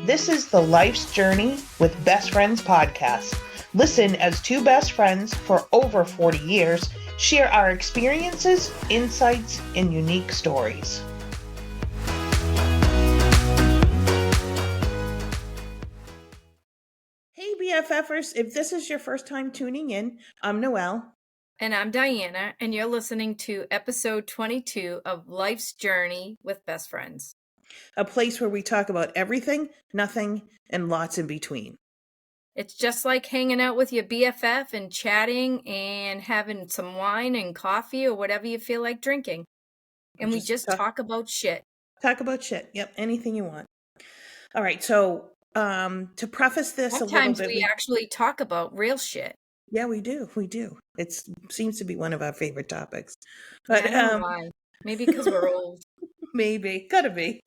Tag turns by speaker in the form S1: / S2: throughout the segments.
S1: This is the Life's Journey with Best Friends podcast. Listen as two best friends for over 40 years share our experiences, insights, and unique stories. Hey BFFers, if this is your first time tuning in, I'm Noelle.
S2: And I'm Diana, and you're listening to episode 22 of Life's Journey with Best Friends.
S1: A place where we talk about everything, nothing, and lots in between.
S2: It's just like hanging out with your BFF and chatting and having some wine and coffee or whatever you feel like drinking. And we just talk about shit.
S1: Talk about shit. Yep, anything you want. All right, so to preface this a little bit.
S2: Sometimes we actually talk about real shit.
S1: Yeah, we do. It seems to be one of our favorite topics.
S2: But I don't know why. Maybe because we're old.
S1: Maybe. Gotta be.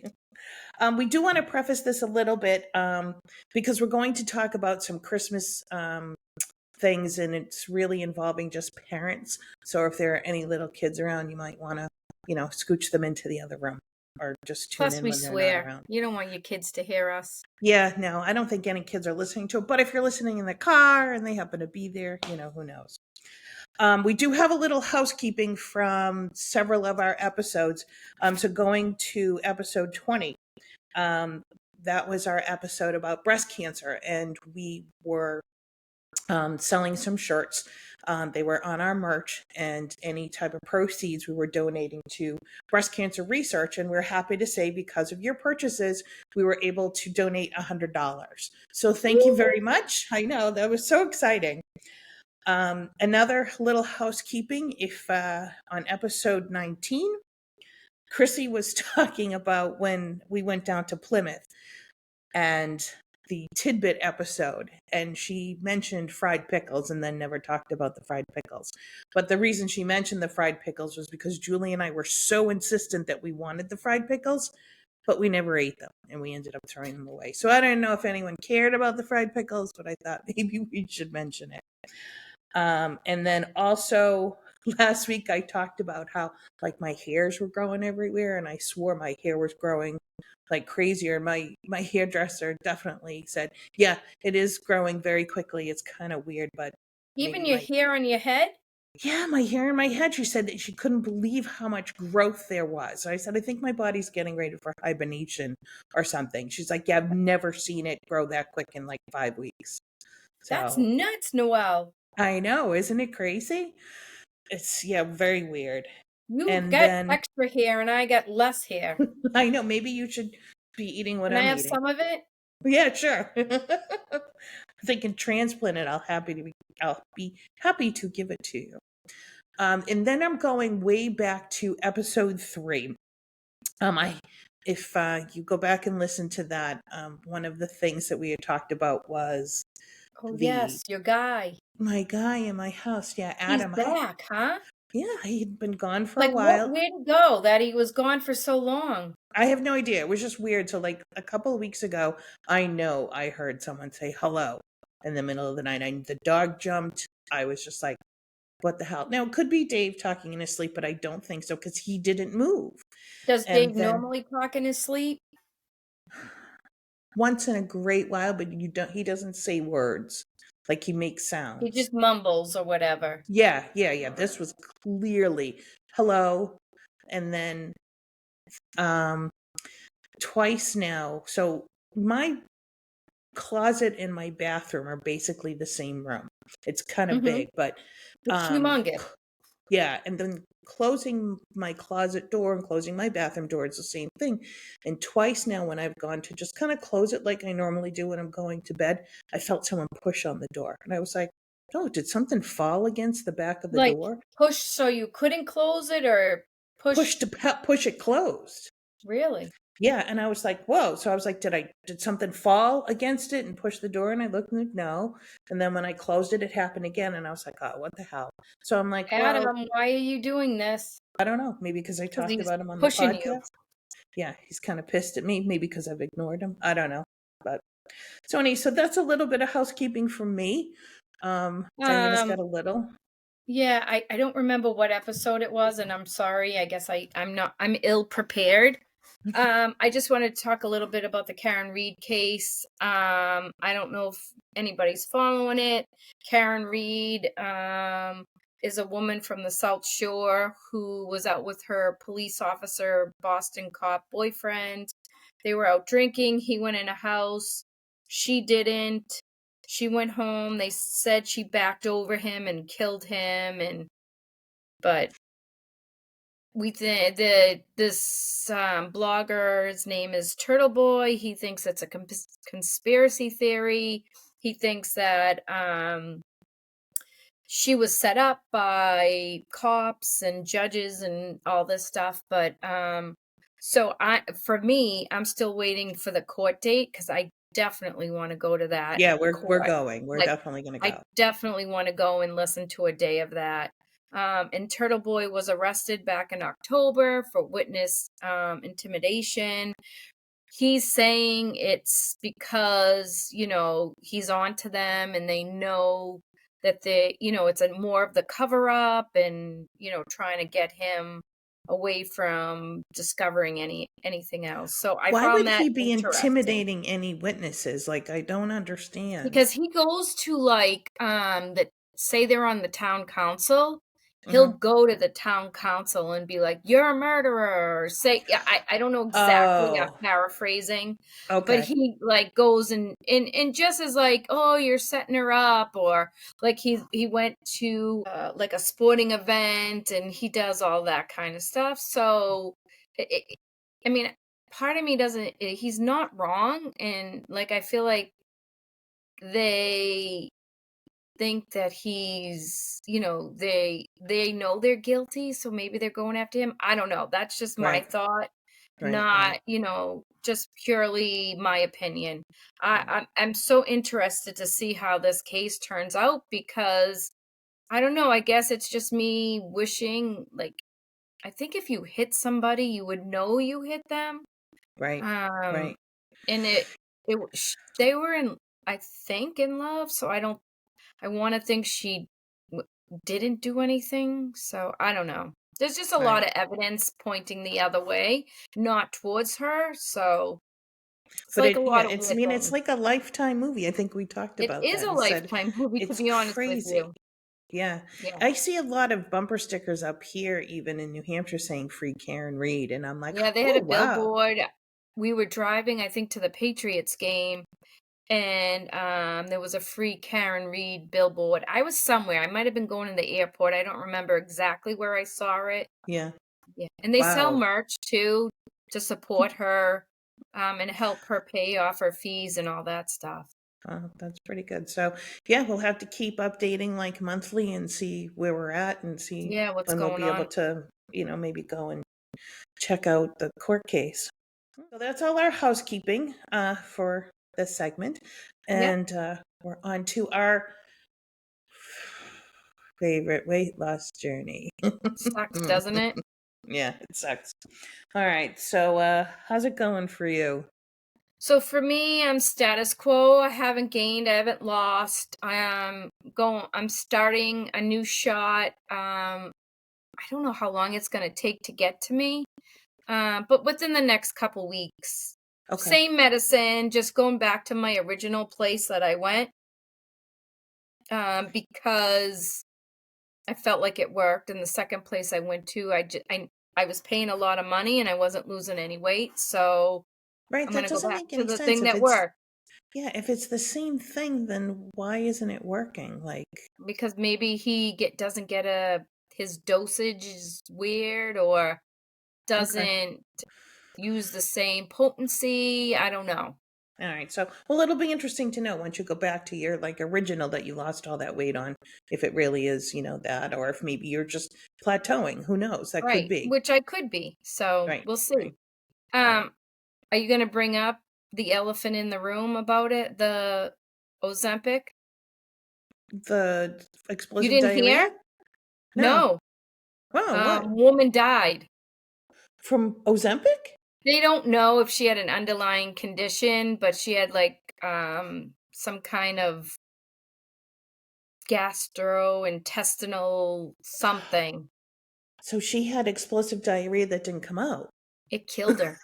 S1: We do want to preface this a little bit because we're going to talk about some Christmas things, and it's really involving just parents. So if there are any little kids around, you might want to, scooch them into the other room or just tune in when they're not around.
S2: Plus, we swear. You don't want your kids to hear us.
S1: Yeah, no, I don't think any kids are listening to it. But if you're listening in the car and they happen to be there, who knows? We do have a little housekeeping from several of our episodes. So going to episode 20, that was our episode about breast cancer, and we were selling some shirts. They were on our merch, and any type of proceeds we were donating to breast cancer research. And we're happy to say, because of your purchases, we were able to donate $100. So thank you very much. I know, that was so exciting. Another little housekeeping, if on episode 19, Chrissy was talking about when we went down to Plymouth and the Tidbit episode, and she mentioned fried pickles and then never talked about the fried pickles. But the reason she mentioned the fried pickles was because Julie and I were so insistent that we wanted the fried pickles, but we never ate them, and we ended up throwing them away. So I don't know if anyone cared about the fried pickles, but I thought maybe we should mention it. And then also last week I talked about how my hairs were growing everywhere, and I swore my hair was growing like crazier. And my hairdresser definitely said, yeah, it is growing very quickly. It's kind of weird, but
S2: even your hair on your head?
S1: Yeah, my hair in my head. She said that she couldn't believe how much growth there was. So I said, I think my body's getting ready for hibernation or something. She's like, yeah, I've never seen it grow that quick in 5 weeks.
S2: So, that's nuts, Noelle.
S1: I know, isn't it crazy? It's very weird.
S2: You got extra hair and I got less hair.
S1: I know, maybe you should be eating what I'm eating.
S2: Can I have some of it?
S1: Yeah, sure. If they can transplant it, I'll be happy to give it to you. And then I'm going way back to episode 3. If you go back and listen to that, one of the things that we had talked about was
S2: yes, your guy.
S1: My guy in my house. Yeah, Adam.
S2: He's back, huh?
S1: Yeah, he'd been gone for a while.
S2: Where'd he go that he was gone for so long?
S1: I have no idea. It was just weird. So a couple of weeks ago, I know I heard someone say hello in the middle of the night. The dog jumped. I was just like, what the hell? Now, it could be Dave talking in his sleep, but I don't think so because he didn't move.
S2: Does Dave normally talk in his sleep?
S1: Once in a great while, but he doesn't say words. He makes sounds.
S2: He just mumbles or whatever.
S1: Yeah. This was clearly hello. And then twice now. So my closet and my bathroom are basically the same room. It's kind of big, but
S2: it's humongous.
S1: Yeah, and then closing my closet door and closing my bathroom door is the same thing. And twice now when I've gone to just kind of close it like I normally do when I'm going to bed, I felt someone push on the door. And I was like, oh, did something fall against the back of the door?
S2: Push so you couldn't close it, or
S1: push to push it closed?
S2: Really?
S1: Yeah, and I was like, whoa. So I was like, did something fall against it and push the door? And I looked and no. And then when I closed it, it happened again. And I was like, oh, what the hell? So I'm like,
S2: Adam, why are you doing this?
S1: I don't know. Maybe because I talked about him on the podcast. You. Yeah, he's kind of pissed at me. Maybe because I've ignored him. I don't know. But so that's a little bit of housekeeping from me. Diana's got a little.
S2: Yeah, I don't remember what episode it was, and I'm sorry. I guess I'm ill prepared. I just wanted to talk a little bit about the Karen Reed case. I don't know if anybody's following it. Karen Reed is a woman from the South Shore who was out with her police officer, Boston cop boyfriend. They were out drinking. He went in a house. She didn't. She went home. They said she backed over him and killed him, but this blogger's name is Turtle Boy. He thinks it's a conspiracy theory. He thinks that she was set up by cops and judges and all this stuff. But so for me, I'm still waiting for the court date because I definitely want to go to that.
S1: Yeah, we're
S2: court.
S1: going. We're definitely going to go.
S2: I definitely want to go and listen to a day of that. And Turtle Boy was arrested back in October for witness intimidation. He's saying it's because, he's on to them and they know that it's more of the cover up and, trying to get him away from discovering anything else. So I
S1: Why
S2: found
S1: would
S2: that
S1: he be
S2: interesting.
S1: intimidating any witnesses? Like, I don't understand.
S2: Because he goes to say they're on the town council, he'll go to the town council and be like, "You're a murderer," or say, I don't know exactly, I'm paraphrasing, but he goes and just is like, "Oh, you're setting her up," or like he went to like a sporting event and he does all that kind of stuff. So, I mean, part of me doesn't. He's not wrong, and I feel like they think that he's they know they're guilty, so maybe they're going after him. I don't know, that's just my thought, not just purely my opinion. I'm so interested to see how this case turns out because I don't know, I guess it's just me wishing, I think if you hit somebody you would know you hit them. And they were I think in love, so I want to think she didn't do anything. So I don't know. There's just a lot of evidence pointing the other way, not towards her. So it's
S1: But
S2: a lot of weird things.
S1: it's like a Lifetime movie. I think we talked about that.
S2: It is a Lifetime movie, to be honest with you.
S1: Yeah. I see a lot of bumper stickers up here, even in New Hampshire, saying "Free Karen Reed," and I'm like,
S2: yeah, they had a billboard. We were driving, I think, to the Patriots game, and there was a free Karen Reed billboard. I was somewhere. I might have been going to the airport. I don't remember exactly where I saw it.
S1: Yeah.
S2: And they sell merch too to support her and help her pay off her fees and all that stuff.
S1: That's pretty good. So yeah, we'll have to keep updating monthly and see where we're at and see
S2: what's
S1: when
S2: going
S1: we'll be able to, maybe go and check out the court case. So that's all our housekeeping for this segment. And we're on to our favorite weight loss journey.
S2: Sucks, doesn't it?
S1: Yeah, it sucks. All right. So how's it going for you?
S2: So for me, I'm status quo. I haven't gained, I haven't lost. I'm starting a new shot. I don't know how long it's going to take to get to me. But within the next couple weeks. Okay. Same medicine, just going back to my original place that I went. Because I felt like it worked. And the second place I went to, I was paying a lot of money and I wasn't losing any weight. So I'm going to go back to the thing that worked.
S1: Yeah, if it's the same thing, then why isn't it working?
S2: Because maybe he doesn't get his dosage is weird or doesn't use the same potency. I don't know.
S1: All right. So, well, it'll be interesting to know once you go back to your original that you lost all that weight on, if it really is, that, or if maybe you're just plateauing. Who knows? That could be.
S2: Which I could be. So we'll see. Are you going to bring up the elephant in the room about it? The Ozempic?
S1: The explosive
S2: diarrhea? You didn't hear? No.
S1: Oh, what?
S2: Woman died.
S1: From Ozempic?
S2: They don't know if she had an underlying condition, but she had some kind of gastrointestinal something.
S1: So she had explosive diarrhea that didn't come out.
S2: It killed her.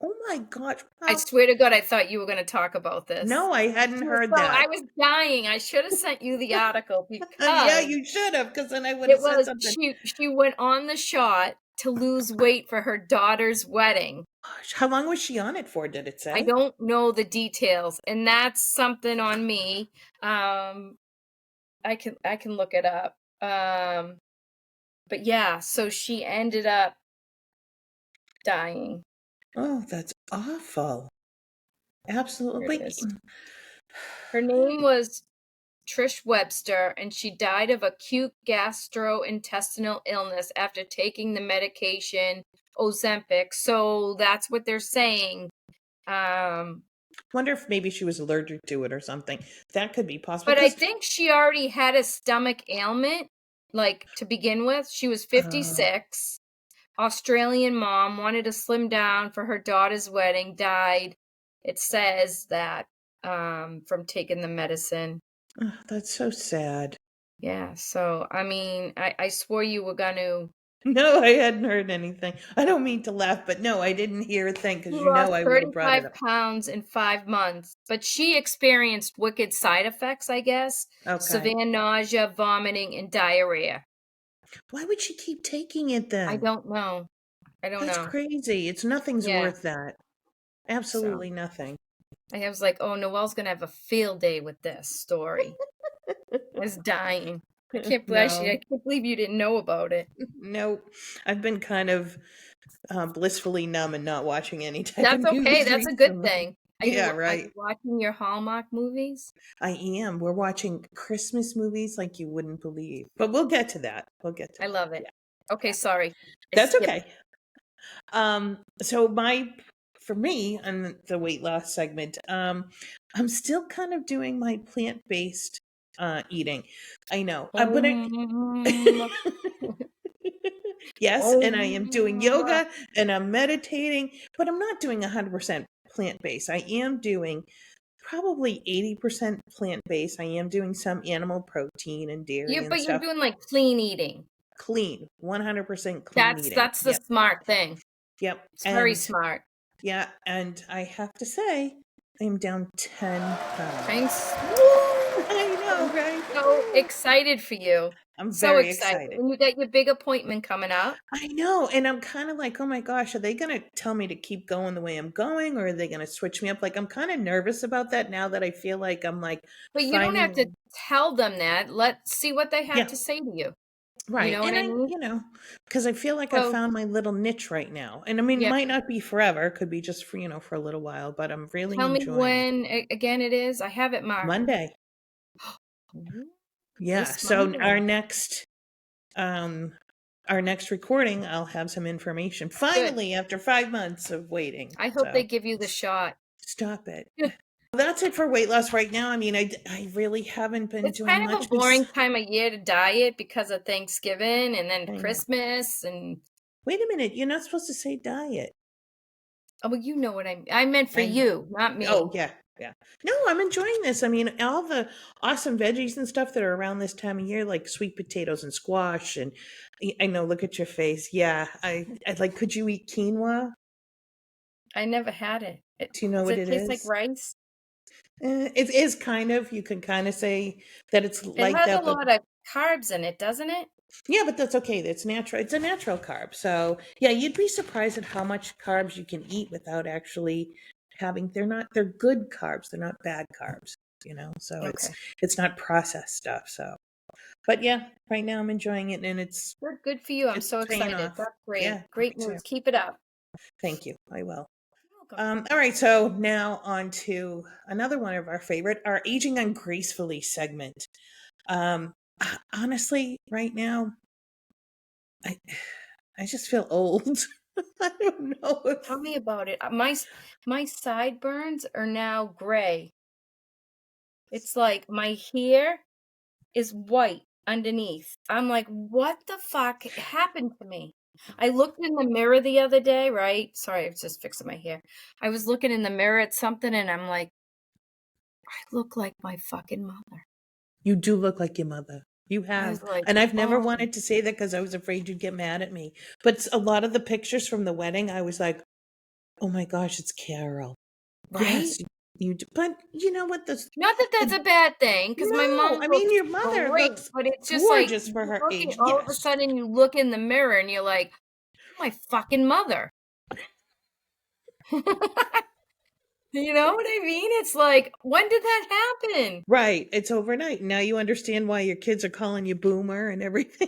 S1: Oh my gosh.
S2: I swear to God, I thought you were going to talk about this.
S1: No, I hadn't heard
S2: So I
S1: that.
S2: was dying. I should have sent you the article
S1: Yeah,
S2: because
S1: you should have, because then I would
S2: it
S1: have said
S2: was
S1: something.
S2: she went on the shot to lose weight for her daughter's wedding.
S1: Gosh, how long was she on it for? Did it say?
S2: I don't know the details, and that's something on me. I can look it up. But yeah, so she ended up dying.
S1: Oh, that's awful. Absolutely.
S2: Here it is. Her name was Trish Webster, and she died of acute gastrointestinal illness after taking the medication Ozempic. So that's what they're saying.
S1: Wonder if maybe she was allergic to it or something. That could be possible.
S2: But I think she already had a stomach ailment, like to begin with. She was 56. Australian mom, wanted to slim down for her daughter's wedding, died. It says that from taking the medicine.
S1: Oh, that's so sad.
S2: Yeah, so I mean, I swore you were gonna.
S1: No, I hadn't heard anything. I don't mean to laugh, but no, I didn't hear a thing, because
S2: She
S1: you know
S2: lost
S1: I would have brought it
S2: 35
S1: up.
S2: pounds in 5 months, but she experienced wicked side effects, I guess.
S1: Okay.
S2: Severe nausea, vomiting, and diarrhea.
S1: Why would she keep taking it then?
S2: I don't know.
S1: That's crazy. Nothing's worth that. Absolutely nothing.
S2: I was like, oh, Noelle's gonna have a field day with this story. I was dying. I can't believe you didn't know about it.
S1: Nope. I've been kind of blissfully numb and not watching any type
S2: That's
S1: of news
S2: okay. That's a good
S1: recently.
S2: thing.
S1: Yeah,
S2: Are
S1: right.
S2: you watching your Hallmark movies?
S1: I am. We're watching Christmas movies like you wouldn't believe. But we'll get to that.
S2: I love it.
S1: Yeah.
S2: Okay, sorry.
S1: That's okay. So for me on the weight loss segment, I'm still kind of doing my plant-based eating. I know. But yes, and I am doing yoga and I'm meditating, but I'm not doing 100% plant-based. I am doing probably 80% plant-based. I am doing some animal protein and dairy and
S2: But
S1: stuff.
S2: you're doing like clean eating.
S1: Clean, 100% clean eating.
S2: That's the smart thing.
S1: Yep.
S2: It's very smart.
S1: Yeah, and I have to say, I am down 10 pounds.
S2: I know, right? So excited for you.
S1: I'm very excited.
S2: And you got your big appointment coming up.
S1: I know, and I'm kind of like, oh my gosh, are they going to tell me to keep going the way I'm going, or are they going to switch me up? Like, I'm kind of nervous about that now that I feel like I'm like.
S2: But you don't have to tell them that. Let's see what they have to say to you.
S1: Right.
S2: You know what I mean?
S1: Because I feel like I found my little niche right now. And I mean, it might not be forever. It could be just for a little while, but I'm really enjoying it.
S2: Tell me when again it is. I have it marked.
S1: Monday. Yeah. So our next recording, I'll have some information. Finally, after 5 months of waiting.
S2: I hope they give you the shot.
S1: Stop it. That's it for weight loss right now. I mean, I really haven't been doing much.
S2: It's kind of a boring time of year to diet because of Thanksgiving and then Christmas and.
S1: Wait a minute, you're not supposed to say diet.
S2: Oh, well, you know what I meant for you, not me.
S1: Oh, yeah. No, I'm enjoying this. I mean, all the awesome veggies and stuff that are around this time of year, like sweet potatoes and squash. And I know, look at your face. Yeah, I like. Could you eat quinoa?
S2: I never had it.
S1: Do you know what it is?
S2: Does it taste like rice?
S1: It is kind of. You can kind of say that it's like that.
S2: It has a lot of carbs in it, doesn't it?
S1: Yeah, but that's okay. It's natural. It's a natural carb. So yeah, you'd be surprised at how much carbs you can eat without actually having. They're good carbs. They're not bad carbs. So it's not processed stuff. So, but yeah, right now I'm enjoying it, and it's
S2: good for you. I'm so excited. That's great. Yeah, great news. Keep it up.
S1: Thank you. I will. All right, so now on to another one of our favorite, our Aging Ungracefully segment. Honestly, right now, I just feel old. I don't know.
S2: Tell me about it. My sideburns are now gray. It's like my hair is white underneath. I'm like, what the fuck happened to me? I looked in the mirror the other day, right? Sorry, I was just fixing my hair. I was looking in the mirror at something and I'm like, I look like my fucking mother.
S1: You do look like your mother. You have. Like, and I've never wanted to say that because I was afraid you'd get mad at me. But a lot of the pictures from the wedding, I was like, Oh my gosh, it's Carol.
S2: right?
S1: Yes, you do. But you know what?
S2: Not that that's a bad thing, because my
S1: No,
S2: mom
S1: I
S2: looks
S1: mean, your mother
S2: great,
S1: looks
S2: but it's just like
S1: gorgeous for
S2: you
S1: her
S2: look at
S1: age.
S2: all of a
S1: Yes.
S2: sudden you look in the mirror and you're like, "You're my fucking mother." You know what I mean? It's like, when did that happen?
S1: Right. It's overnight. Now you understand why your kids are calling you boomer and everything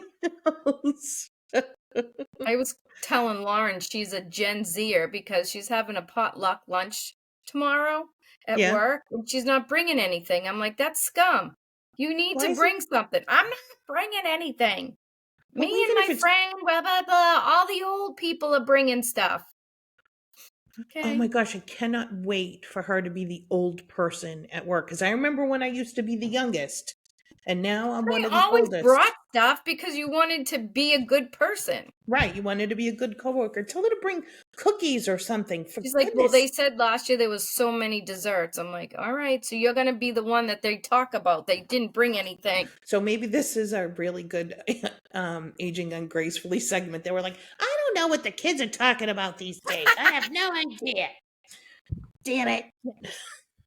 S1: else.
S2: I was telling Lauren she's a Gen Zer because she's having a potluck lunch tomorrow at
S1: Yeah.
S2: work and she's not bringing anything. I'm like, that's scum. You need
S1: Why
S2: to
S1: is it?
S2: bring something. I'm not bringing anything.
S1: Well,
S2: Me and
S1: even
S2: my
S1: if it's,
S2: friend, blah, blah, blah, all the old people are bringing stuff.
S1: oh
S2: Okay.
S1: my gosh, I cannot wait for her to be the old person at work. Because I remember when I used to be the youngest, and now I'm one
S2: They
S1: of the
S2: always
S1: oldest.
S2: brought stuff because you wanted to be a good person.
S1: Right. You wanted to be a good coworker. Tell her to bring cookies or something. For
S2: She's like, well, they
S1: goodness.
S2: said last year there was so many desserts. I'm like, all right, so you're gonna be the one that they talk about. They didn't bring anything.
S1: So maybe this is a really good aging ungracefully segment. They were like, I don't know what the kids are talking about these days. I have no idea. Damn it.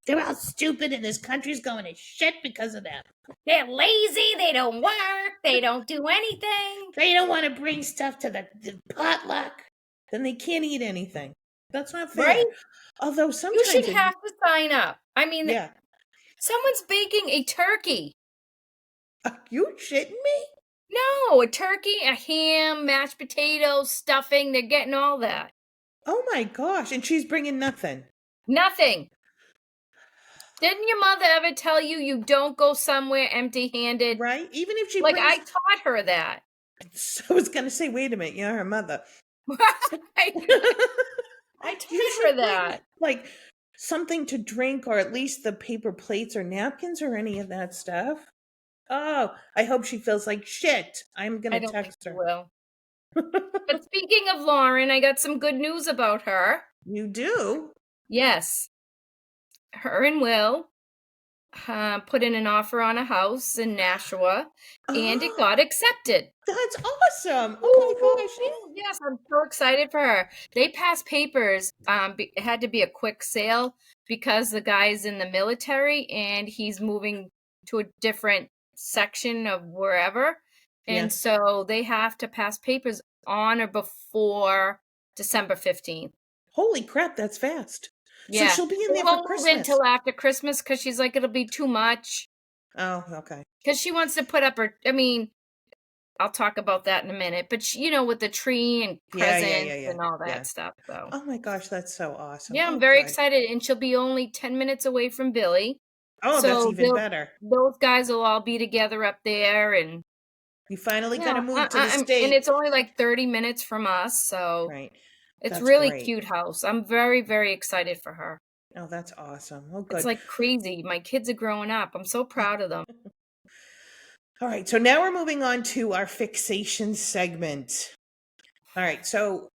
S1: They're all stupid and this country's going to shit because of them.
S2: They're lazy, they don't work, they don't do anything.
S1: They don't want to bring stuff to the potluck. Then they can't eat anything. That's not fair.
S2: Right?
S1: Although
S2: You should
S1: sometimes,
S2: have to sign up. I mean,
S1: yeah.
S2: someone's baking a turkey.
S1: Are you shitting me?
S2: No, a turkey, a ham, mashed potatoes, stuffing. They're getting all that.
S1: Oh my gosh. And she's bringing nothing.
S2: Nothing. Didn't your mother ever tell you you don't go somewhere empty-handed?
S1: Right? Even if she
S2: Like,
S1: brings,
S2: I taught her that.
S1: I was going to say, wait a minute, you're her mother.
S2: I
S1: You
S2: taught her
S1: should bring
S2: that.
S1: like something to drink or at least the paper plates or napkins or any of that stuff. Oh, I hope she feels like shit. I'm
S2: I
S1: gonna
S2: don't think
S1: text
S2: she
S1: her.
S2: will. But speaking of Lauren, I got some good news about her.
S1: You do?
S2: Yes, her and Will put in an offer on a house in Nashua, and it
S1: Oh,
S2: got accepted.
S1: that's awesome. Oh my gosh.
S2: Yes, I'm so excited for her. They passed papers. It had to be a quick sale because the guy's in the military and he's moving to a different section of wherever.
S1: Yeah.
S2: And so they have to pass papers on or before December 15th.
S1: Holy crap, that's fast. So
S2: Yeah.
S1: she'll be in
S2: They
S1: there for
S2: won't move in
S1: Christmas.
S2: till after Christmas because she's like, it'll be too much.
S1: Oh, okay.
S2: Because she wants to put up her, I mean, I'll talk about that in a minute, but she, with the tree and presents and all
S1: Yeah.
S2: that stuff. So
S1: Oh my gosh, that's so awesome.
S2: yeah, I'm
S1: Oh,
S2: very
S1: good.
S2: excited, and she'll be only 10 minutes away from Billy.
S1: Oh, that's
S2: So
S1: even better.
S2: those guys will all be together up there, and
S1: You finally got
S2: yeah,
S1: to move to the
S2: and
S1: state.
S2: it's only like 30 minutes from us, so
S1: Right.
S2: it's
S1: That's
S2: really
S1: great.
S2: cute house. I'm very, very excited for her.
S1: Oh, that's awesome. Oh,
S2: It's
S1: good.
S2: like crazy. My kids are growing up. I'm so proud of them.
S1: All right, so now we're moving on to our fixation segment. All right, so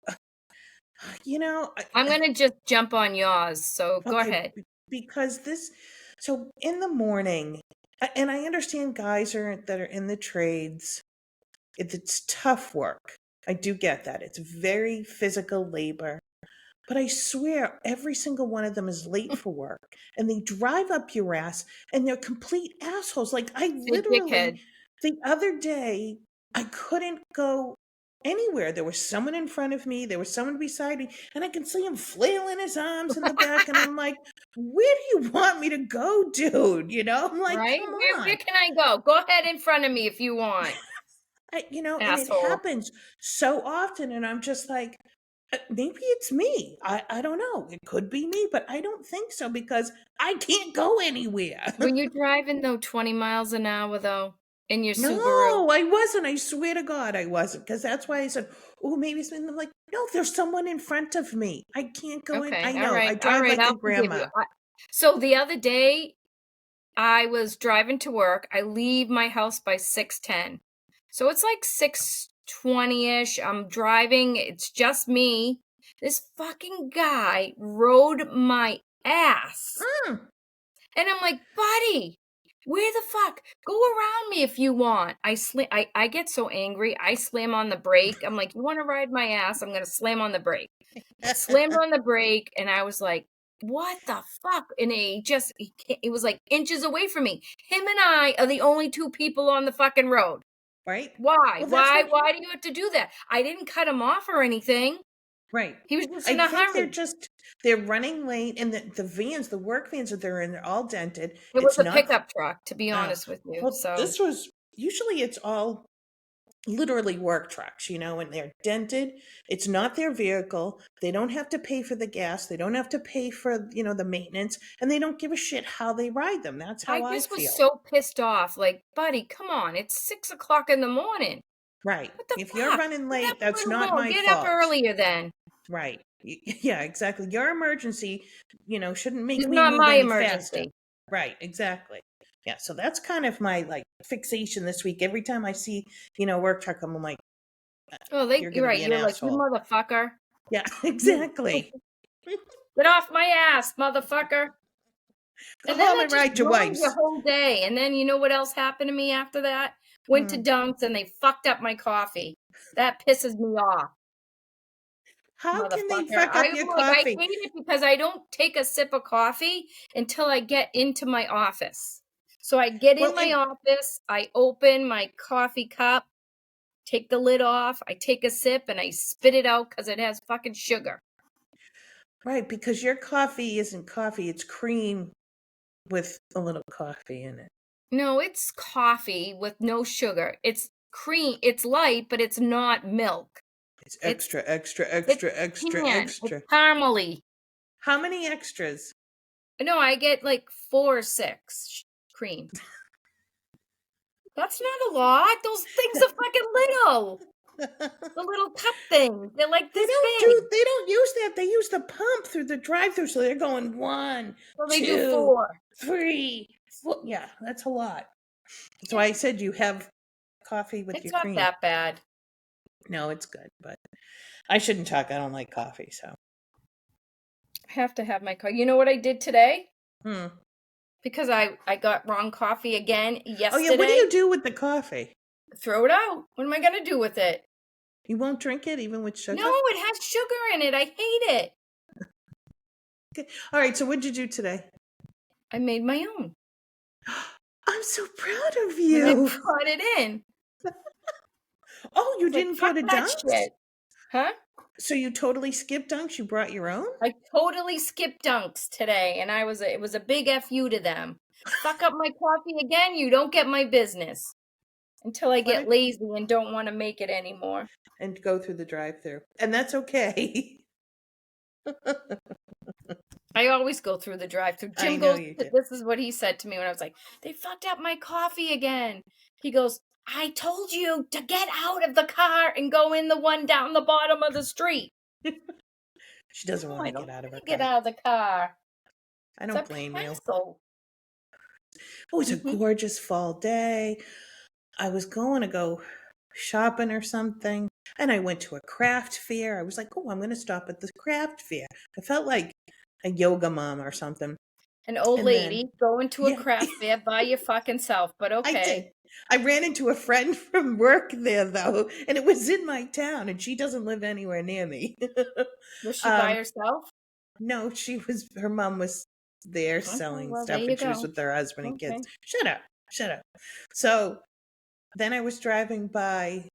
S1: you know,
S2: I'm gonna just jump on yours, so go
S1: okay,
S2: ahead.
S1: because so in the morning, and I understand guys that are in the trades, it's tough work. I do get that. It's very physical labor. But I swear every single one of them is late for work and they drive up your ass and they're complete assholes. Like I
S2: They're dickhead.
S1: literally the other day I couldn't go anywhere. There was someone in front of me, there was someone beside me, and I can see him flailing his arms in the back and I'm like, "Where do you want me to go, dude?" I'm like,
S2: Right?
S1: "Come
S2: Where
S1: on."
S2: can I go? Go ahead in front of me if you want,
S1: And it
S2: asshole.
S1: happens so often and I'm just like, maybe it's me. I don't know. It could be me, but I don't think so because I can't go anywhere.
S2: Were you driving though 20 miles an hour though in your Subaru?
S1: No, I wasn't. I swear to God, I wasn't. Because that's why I said, oh, maybe it's me. And I'm like, no, there's someone in front of me. I can't go in. I
S2: Okay,
S1: know. I
S2: all
S1: drive
S2: right,
S1: like a
S2: I'll forgive you.
S1: grandma.
S2: So the other day, I was driving to work. I leave my house by 6:10. So it's like 6:20-ish. I'm driving. It's just me. This fucking guy rode my ass.
S1: Mm.
S2: And I'm like, buddy, Where the fuck? Go around me if you want. I get so angry. I slam on the brake. I'm like, you want to ride my ass? I'm going to slam on the brake. Slammed on the brake, and I was like, what the fuck? And it was like inches away from me. Him and I are the only two people on the fucking road.
S1: Right?
S2: Why?
S1: Well, that's
S2: Why?
S1: what.
S2: Why do you have to do that? I didn't cut him off or anything.
S1: Right.
S2: He was just
S1: I
S2: in a
S1: think
S2: hurry.
S1: they're running late, and the vans, the work vans that they're in, they're all dented.
S2: It was
S1: It's
S2: a
S1: not.
S2: pickup truck, to be honest with you.
S1: Well,
S2: So
S1: this was usually it's all literally work trucks, and they're dented. It's not their vehicle. They don't have to pay for the gas. They don't have to pay for, the maintenance, and they don't give a shit how they ride them. That's
S2: I
S1: how I
S2: just was
S1: feel.
S2: so pissed off. Like, buddy, come on. It's 6:00 in the morning.
S1: Right.
S2: What the
S1: If you're
S2: fuck?
S1: running
S2: Get up
S1: late,
S2: a
S1: that's
S2: little
S1: not
S2: more.
S1: my
S2: Get up
S1: fault.
S2: earlier then.
S1: Right. Yeah, exactly. Your emergency, shouldn't make
S2: It's
S1: me
S2: not
S1: move
S2: my
S1: any faster.
S2: emergency.
S1: Right, exactly. Yeah, so that's kind of my fixation this week. Every time I see, work truck, I'm like,
S2: Oh,
S1: you're
S2: you're
S1: gonna
S2: right.
S1: be an
S2: You're like, you
S1: asshole.
S2: motherfucker.
S1: Yeah, exactly.
S2: Get off my ass, motherfucker.
S1: Go
S2: And then
S1: home
S2: that
S1: and
S2: just
S1: ride your
S2: ruins your
S1: wife's.
S2: whole day. And then you know what else happened to me after that? Went to
S1: Hmm.
S2: Dunks and they fucked up my coffee. That pisses me off,
S1: How can they
S2: motherfucker.
S1: fuck up your
S2: I
S1: coffee?
S2: hate it because I don't take a sip of coffee until I get into my office. So I get
S1: Well,
S2: in my office, I open my coffee cup, take the lid off, I take a sip, and I spit it out because it has fucking sugar.
S1: right, because your coffee isn't coffee, it's cream with a little coffee in it.
S2: No, it's coffee with no sugar. It's cream. It's light, but it's not milk.
S1: It's
S2: It's
S1: extra, extra,
S2: it's
S1: extra, extra,
S2: tan. It's
S1: extra.
S2: caramely.
S1: How many extras?
S2: No, I get like 4 or 6 cream. That's not a lot. Those things are fucking little. The little cup things. They're like this big.
S1: They don't use that. They use the pump through the drive-through, so they're going 1,
S2: So they do
S1: 2,
S2: 4.
S1: 3, 4. Yeah, that's a lot. That's why I said you have coffee with
S2: It's
S1: your
S2: not
S1: cream.
S2: that bad.
S1: No, it's good, but I shouldn't talk. I don't like coffee, so.
S2: I have to have my coffee. You know what I did today?
S1: Hmm.
S2: Because I got wrong coffee again yesterday.
S1: Oh yeah, what do you do with the coffee?
S2: Throw it out. What am I going to do with it?
S1: You won't drink it even with sugar?
S2: No, it has sugar in it. I hate it.
S1: Okay. All right, so what'd you do today?
S2: I made my own.
S1: I'm so proud of
S2: And I
S1: you.
S2: brought it in.
S1: Oh, you
S2: It's like,
S1: didn't go
S2: fuck
S1: to
S2: that
S1: Dunks?
S2: shit. Huh?
S1: So you totally skipped Dunks? You brought your own?
S2: I totally skipped Dunks today, and it was a big FU to them. Fuck up my coffee again, you don't get my business. Until I get lazy and don't want to make it anymore.
S1: And go through the drive-through. And that's okay.
S2: I always go through the drive-through.
S1: I
S2: Jim
S1: know
S2: goes,
S1: you do.
S2: this is what he said to me when I was like, they fucked up my coffee again. He goes, I told you to get out of the car and go in the one down the bottom of the street.
S1: She doesn't want to get out of her car.
S2: Get out of the car.
S1: I don't blame you.
S2: Oh,
S1: it's a gorgeous fall day. I was going to go shopping or something, and I went to a craft fair. I was like, oh, I'm going to stop at the craft fair. I felt like a yoga mom or something.
S2: An old lady going to a craft fair by your fucking self, but okay.
S1: I did. I ran into a friend from work there, though, and it was in my town, and she doesn't live anywhere near me.
S2: Was she by herself?
S1: No, her mom was there selling stuff, and she was with her husband and kids. Shut up. So then I was driving by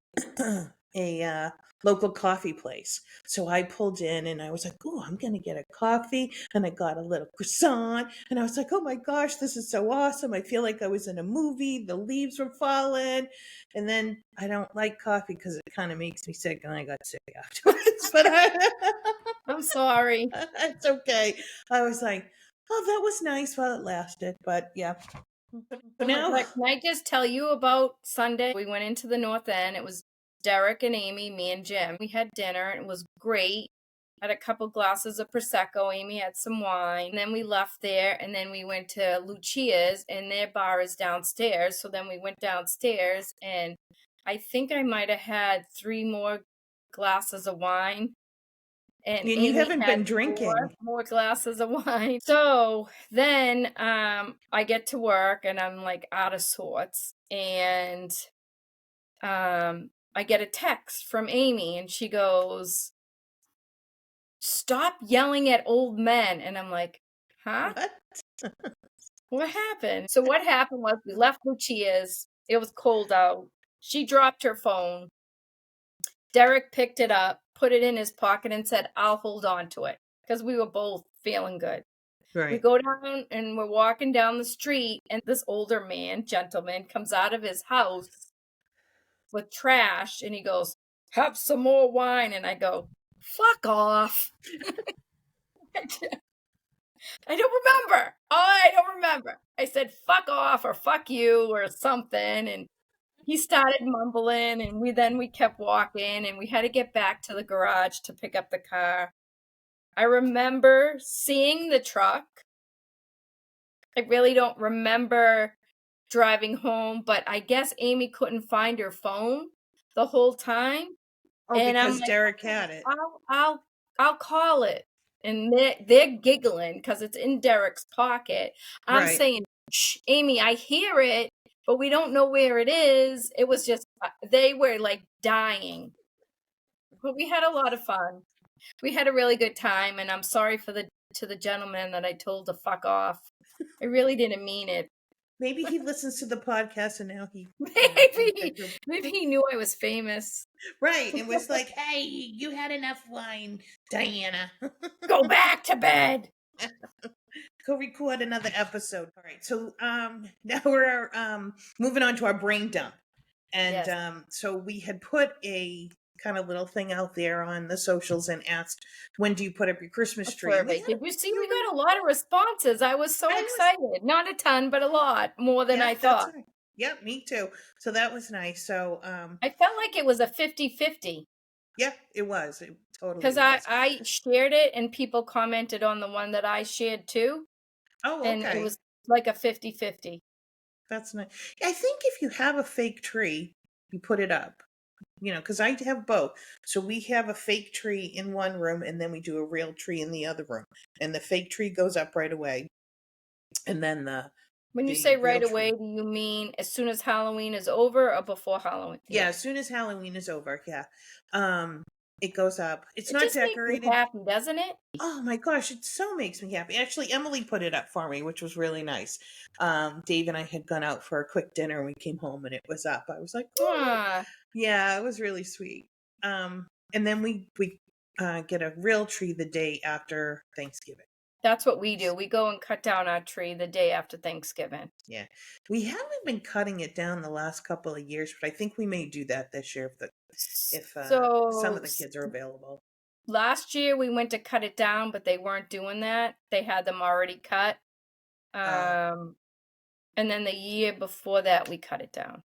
S1: a local coffee place. So I pulled in and I was like, oh, I'm going to get a coffee. And I got a little croissant. And I was like, oh my gosh, this is so awesome. I feel like I was in a movie. The leaves were falling. And then I don't like coffee because it kind of makes me sick. And I got sick afterwards. But
S2: I'm sorry.
S1: It's okay. I was like, oh, that was nice while it lasted. But yeah. But now,
S2: can I just tell you about Sunday? We went into the North End. It was Derek and Amy, me and Jim. We had dinner. And it was great. Had a couple glasses of Prosecco. Amy had some wine. And then we left there. And then we went to Lucia's. And their bar is downstairs. So then we went downstairs. And I think I might have had 3 more glasses of wine. and
S1: And you
S2: Amy
S1: haven't
S2: had
S1: been drinking.
S2: more glasses of wine. So then I get to work and I'm like out of sorts, and I get a text from Amy and she goes, "Stop yelling at old men." And I'm like, huh?
S1: What?
S2: What happened? So what happened was we left Lucia's. It was cold out. She dropped her phone. Derek picked it up, put it in his pocket, and said, "I'll hold on to it," because we were both feeling good. We
S1: Right.
S2: go down and we're walking down the street, and this older gentleman, comes out of his house with trash, and he goes, "Have some more wine." And I go, "Fuck off." I don't remember. Oh, I don't remember. I said, "Fuck off," or "fuck you," or something. And he started mumbling, and we kept walking, and we had to get back to the garage to pick up the car. I remember seeing the truck. I really don't remember driving home, but I guess Amy couldn't find her phone the whole time.
S1: Oh,
S2: And I'm
S1: because
S2: like,
S1: Derek
S2: "Okay,
S1: had it.
S2: I'll call it." And they're giggling because it's in Derek's pocket. I'm
S1: Right.
S2: saying, "Shh, Amy, I hear it, but we don't know where it is." It was just, they were like dying. But we had a lot of fun. We had a really good time, and I'm sorry to the gentleman that I told to fuck off. I really didn't mean it.
S1: Maybe he listens to the podcast and now he, thinks that
S2: Maybe
S1: you're
S2: maybe he knew I was famous.
S1: right. And was like, hey, you had enough wine, Diana.
S2: Go back to bed.
S1: Go record another episode. All right. So now we're moving on to our brain dump. And
S2: Yes.
S1: so we had put a kind of little thing out there on the socials and asked, when do you put up your Christmas
S2: A
S1: tree? And we
S2: survey.
S1: had
S2: Did
S1: a
S2: you see we
S1: few.
S2: got a lot of responses? I was so
S1: I was,
S2: excited. Not a ton, but a lot. More than
S1: yeah,
S2: I
S1: that's
S2: thought.
S1: right. Yep, me too. So that was nice. So
S2: I felt like it was a 50-50.
S1: yeah, it was. It totally
S2: Because
S1: was.
S2: I shared it and people commented on the one that I shared too.
S1: Oh,
S2: And it
S1: okay.
S2: was like a 50-50.
S1: That's nice. I think if you have a fake tree, you put it up. Because I have both. So we have a fake tree in one room and then we do a real tree in the other room. And the fake tree goes up right away. And then
S2: When you
S1: the
S2: say
S1: real
S2: right away,
S1: tree.
S2: do you mean as soon as Halloween is over or before Halloween?
S1: Yeah, as soon as Halloween is over, yeah. Um it goes up. It's
S2: It
S1: not
S2: just makes you
S1: decorated.
S2: happy, doesn't it?
S1: Oh my gosh, it so makes me happy. Actually, Emily put it up for me, which was really nice. Dave and I had gone out for a quick dinner and we came home and it was up. I was like, oh,
S2: Ah,
S1: yeah, it was really sweet. And then we get a real tree the day after Thanksgiving.
S2: that's what we do. We go and cut down our tree the day after Thanksgiving.
S1: Yeah, we haven't been cutting it down the last couple of years, but I think we may do that this year if some
S2: So
S1: of the kids are available.
S2: last year we went to cut it down, but they weren't doing that. They had them already cut.
S1: Uh,
S2: And then the year before that we cut it down.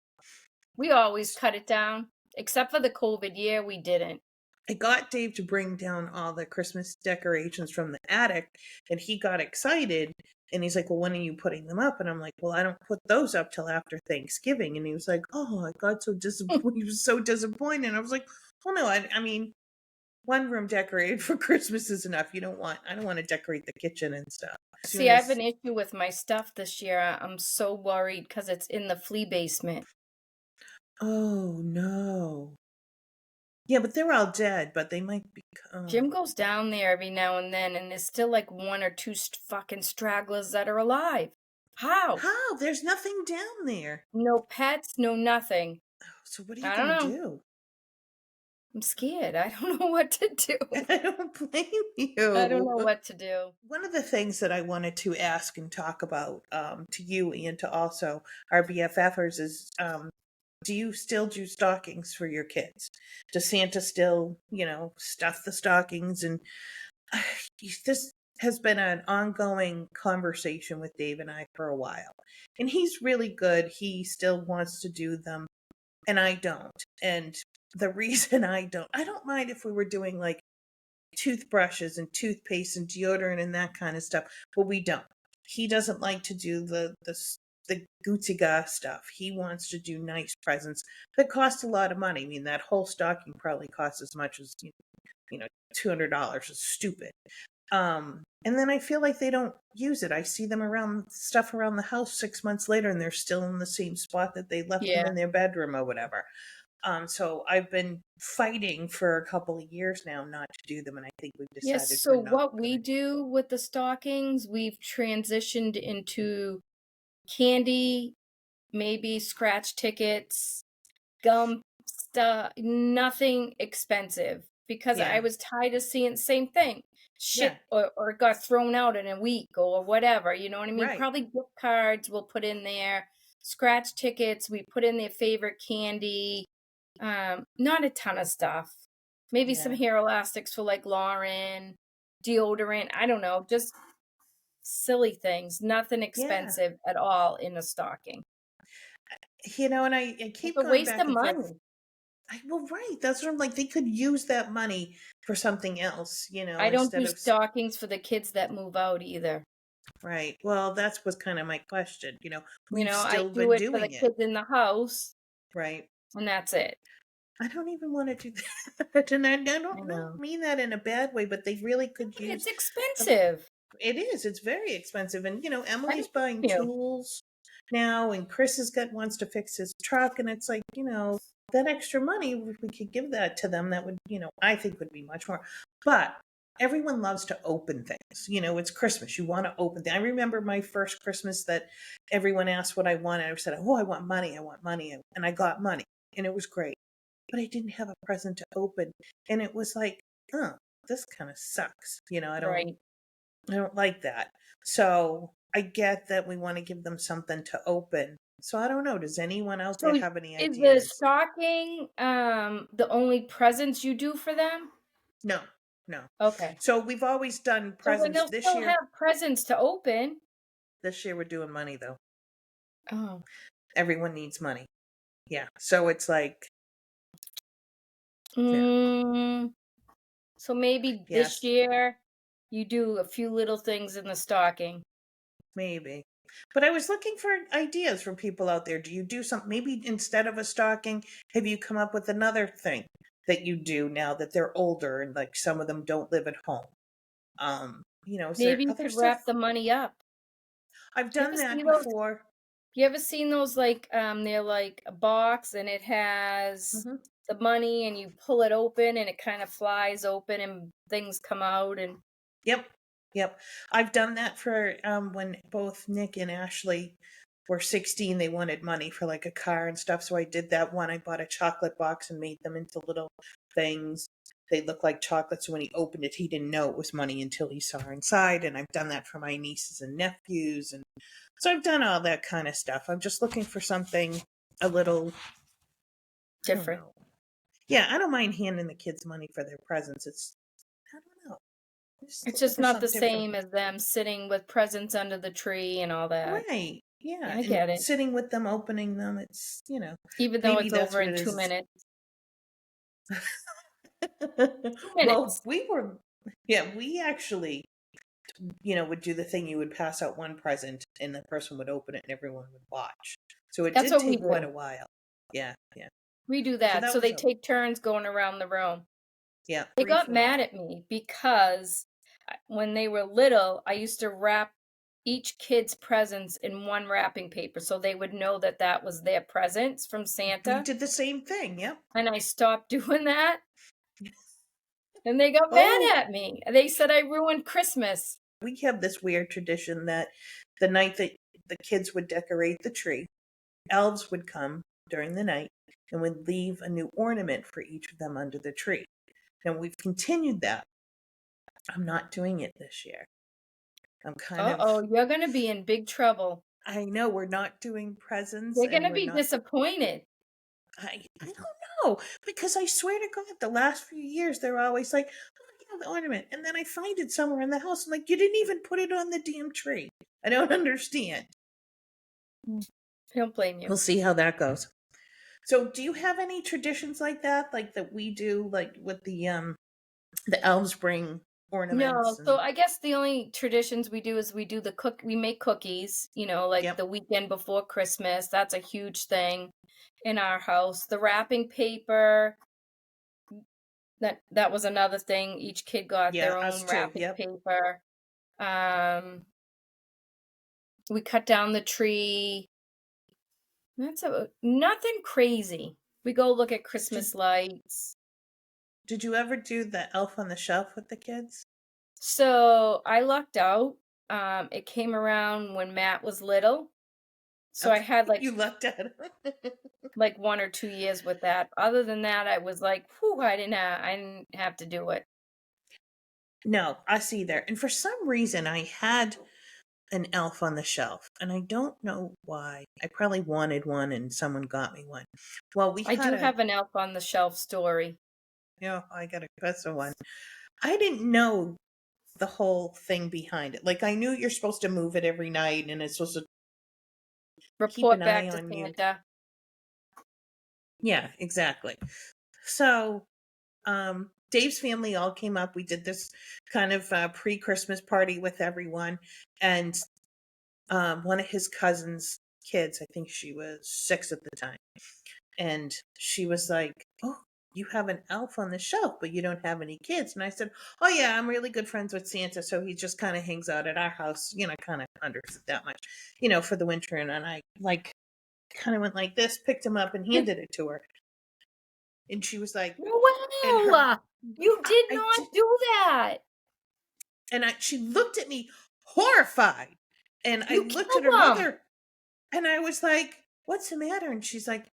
S2: We always cut it down, except for the COVID year we didn't.
S1: I got Dave to bring down all the Christmas decorations from the attic, and he got excited. And he's like, "Well, when are you putting them up?" And I'm like, "Well, I don't put those up till after Thanksgiving." And he was like, "Oh, I got so disappointed." He was so disappointed. I was like, "Well, no, I mean, one room decorated for Christmas is enough. I don't want to decorate the kitchen and stuff." As
S2: See,
S1: soon
S2: I have
S1: as,
S2: an issue with my stuff this year. I'm so worried because it's in the flea basement.
S1: oh no, yeah, but they're all dead. But they might be.
S2: Jim goes down there every now and then, and there's still like one or two fucking stragglers that are alive. How?
S1: How? There's nothing down there.
S2: No pets, no nothing.
S1: So what are you
S2: I don't
S1: gonna
S2: know.
S1: do?
S2: I'm scared. I don't know what to do.
S1: I don't blame
S2: I don't know
S1: you.
S2: what to do.
S1: One of the things that I wanted to ask and talk about to you and to also our BFFers is do you still do stockings for your kids? Does Santa still, stuff the stockings? And this has been an ongoing conversation with Dave and I for a while. And he's really good. He still wants to do them, and I don't. And the reason I don't mind if we were doing like toothbrushes and toothpaste and deodorant and that kind of stuff, but we don't. He doesn't like to do the Gucci Ga stuff. He wants to do nice presents that cost a lot of money. I mean, that whole stocking probably costs as much as $200 is stupid. And then I feel like they don't use it. I see them around stuff around the house 6 months later, and they're still in the same spot that they left them
S2: Yeah.
S1: in their bedroom or whatever. So I've been fighting for a couple of years now not to do them, and I think we've
S2: Yes,
S1: decided
S2: so
S1: we're not
S2: what we
S1: gonna.
S2: do with the stockings, we've transitioned into candy, maybe scratch tickets, gum stuff, nothing expensive, because I
S1: Yeah,
S2: was tired of seeing same thing.
S1: yeah,
S2: Shit, or it got thrown out in a week or whatever, you know what I mean?
S1: right,
S2: Probably gift cards we'll put in there, scratch tickets, we put in their favorite candy, not a ton of stuff. Maybe some
S1: yeah,
S2: hair elastics for like Lauren, deodorant, I don't know, just silly things, nothing
S1: yeah.
S2: expensive at all in a stocking.
S1: And I
S2: It's
S1: keep
S2: a
S1: going
S2: waste
S1: back
S2: of
S1: and forth.
S2: money.
S1: Well, right. That's what I'm like. They could use that money for something else,
S2: I don't
S1: instead
S2: do
S1: of.
S2: stockings for the kids that move out either.
S1: Right. Well, that's was kind of my question. We've
S2: I
S1: still
S2: do
S1: been
S2: it for the
S1: doing it.
S2: kids in the house,
S1: Right.
S2: and that's it.
S1: I don't even want to do that. And I
S2: I
S1: don't
S2: know.
S1: mean that in a bad way, but they really could
S2: But it's
S1: use.
S2: expensive.
S1: It is. It's very expensive. And,
S2: I
S1: Emily's
S2: don't
S1: buying
S2: blame you.
S1: tools now, and Chris wants to fix his truck. And it's like, that extra money, if we could give that to them, that would, I think would be much more. But everyone loves to open things. It's Christmas. You want to open things. I remember my first Christmas that everyone asked what I wanted. I said, oh, I want money. I want money. And I got money. And it was great. But I didn't have a present to open. And it was like, oh, this kind of sucks.
S2: Right.
S1: I don't like that. So I get that we want to give them something to open. So I don't know. Does anyone out
S2: So
S1: there have any
S2: is the
S1: ideas?
S2: stocking the only presents you do for them?
S1: No, no.
S2: Okay.
S1: So we've always done
S2: So when
S1: presents
S2: they'll
S1: this
S2: still
S1: year.
S2: have presents to open.
S1: This year we're doing money though.
S2: Oh.
S1: Everyone needs money. Yeah. So it's like, yeah,
S2: Mm, so maybe this
S1: yes,
S2: year you do a few little things in the stocking.
S1: maybe. But I was looking for ideas from people out there. Do you do something, maybe instead of a stocking, have you come up with another thing that you do now that they're older and like some of them don't live at home? Is there
S2: Maybe you
S1: other
S2: could
S1: stuff?
S2: wrap the money up.
S1: I've
S2: You
S1: done
S2: ever see
S1: that
S2: those?
S1: before.
S2: You ever seen those like they're like a box and it has
S1: Hmm.
S2: the money and you pull it open and it kind of flies open and things come out and
S1: Yep. Yep. I've done that for when both Nick and Ashley were 16. They wanted money for like a car and stuff. So I did that one. I bought a chocolate box and made them into little things. They look like chocolate. So when he opened it, he didn't know it was money until he saw inside. And I've done that for my nieces and nephews. And so I've done all that kind of stuff. I'm just looking for something a little, I don't
S2: different.
S1: know. Yeah, I don't mind handing the kids money for their presents. I don't know. I'm just
S2: It's
S1: looking
S2: just
S1: for
S2: not the
S1: something different.
S2: same as them sitting with presents under the tree and all that.
S1: Right.
S2: Yeah,
S1: Yeah.
S2: I
S1: And
S2: get it.
S1: sitting with them, opening them,
S2: Even though
S1: maybe
S2: it's
S1: that's
S2: over
S1: what
S2: in
S1: it
S2: 2
S1: is.
S2: minutes. 2
S1: Well,
S2: minutes.
S1: we actually, would do the thing you would pass out one present and the person would open it and everyone would watch. So it
S2: That's
S1: did
S2: what we
S1: take quite a
S2: do.
S1: while. Yeah. Yeah.
S2: We do
S1: So
S2: that.
S1: that
S2: So
S1: was
S2: they take turns going around the room.
S1: yeah,
S2: They
S1: free
S2: got
S1: for
S2: mad
S1: all.
S2: at me because when they were little, I used to wrap each kid's presents in one wrapping paper so they would know that that was their presents from
S1: We
S2: Santa.
S1: did the same thing. Yep.
S2: And I stopped doing that. And they got mad
S1: Oh,
S2: at me. They said I ruined Christmas.
S1: we have this weird tradition that the night that the kids would decorate the tree, elves would come during the night and would leave a new ornament for each of them under the tree. And we've continued that. I'm not doing it this year. I'm kind of,
S2: Uh-oh, you're going to be in big trouble.
S1: I know we're not doing presents
S2: They're going
S1: and
S2: to
S1: we're
S2: be
S1: not,
S2: disappointed.
S1: I don't know, because I swear to God, the last few years, they're always like, oh, yeah, the ornament. And then I find it somewhere in the house. I'm like, you didn't even put it on the damn tree. I don't understand.
S2: I don't blame you.
S1: We'll see how that goes. So, do you have any traditions like that, like that we do, like with the elves bring
S2: No,
S1: ornaments
S2: so
S1: and
S2: I guess the only traditions we do is we make cookies, like
S1: yep,
S2: the weekend before Christmas. That's a huge thing in our house. The wrapping paper, That was another thing. Each kid got
S1: Yeah,
S2: their
S1: us
S2: own
S1: too.
S2: wrapping
S1: Yep.
S2: paper. We cut down the tree. Nothing crazy. We go look at
S1: Did
S2: Christmas lights.
S1: Did you ever do the Elf on the Shelf with the kids?
S2: So I lucked out. It came around when Matt was little. So I
S1: Okay,
S2: had
S1: you lucked at it.
S2: like 1 or 2 years with that. Other than that, I was like, whew, I didn't have to do it.
S1: No, us either. And for some reason, I had an Elf on the Shelf, and I don't know why. I probably wanted one, and someone got me one. Well, we
S2: I
S1: had
S2: do
S1: a,
S2: have an Elf on the Shelf story.
S1: I got a custom one. I didn't know the whole thing behind it. Like, I knew you're supposed to move it every night, and it's supposed to keep an
S2: Report
S1: eye
S2: back to
S1: on you.
S2: Santa.
S1: Yeah, exactly. So, Dave's family all came up. We did this kind of pre-Christmas party with everyone, and one of his cousins' kids, I think she was 6 at the time, and she was like, "Oh, you have an elf on the shelf, but you don't have any kids." And I said, "Oh yeah, I'm really good friends with Santa, so he just kind of hangs out at our house, kind of under that much, for the winter." And I like kind of went like this, picked him up, and handed it to her, and she was like, and her,
S2: Noelle, you did
S1: I
S2: not
S1: did,
S2: do that.
S1: and she looked at me horrified, and I
S2: You
S1: looked at
S2: killed
S1: her
S2: him.
S1: mother, and I was like, "What's the matter?" And she's like,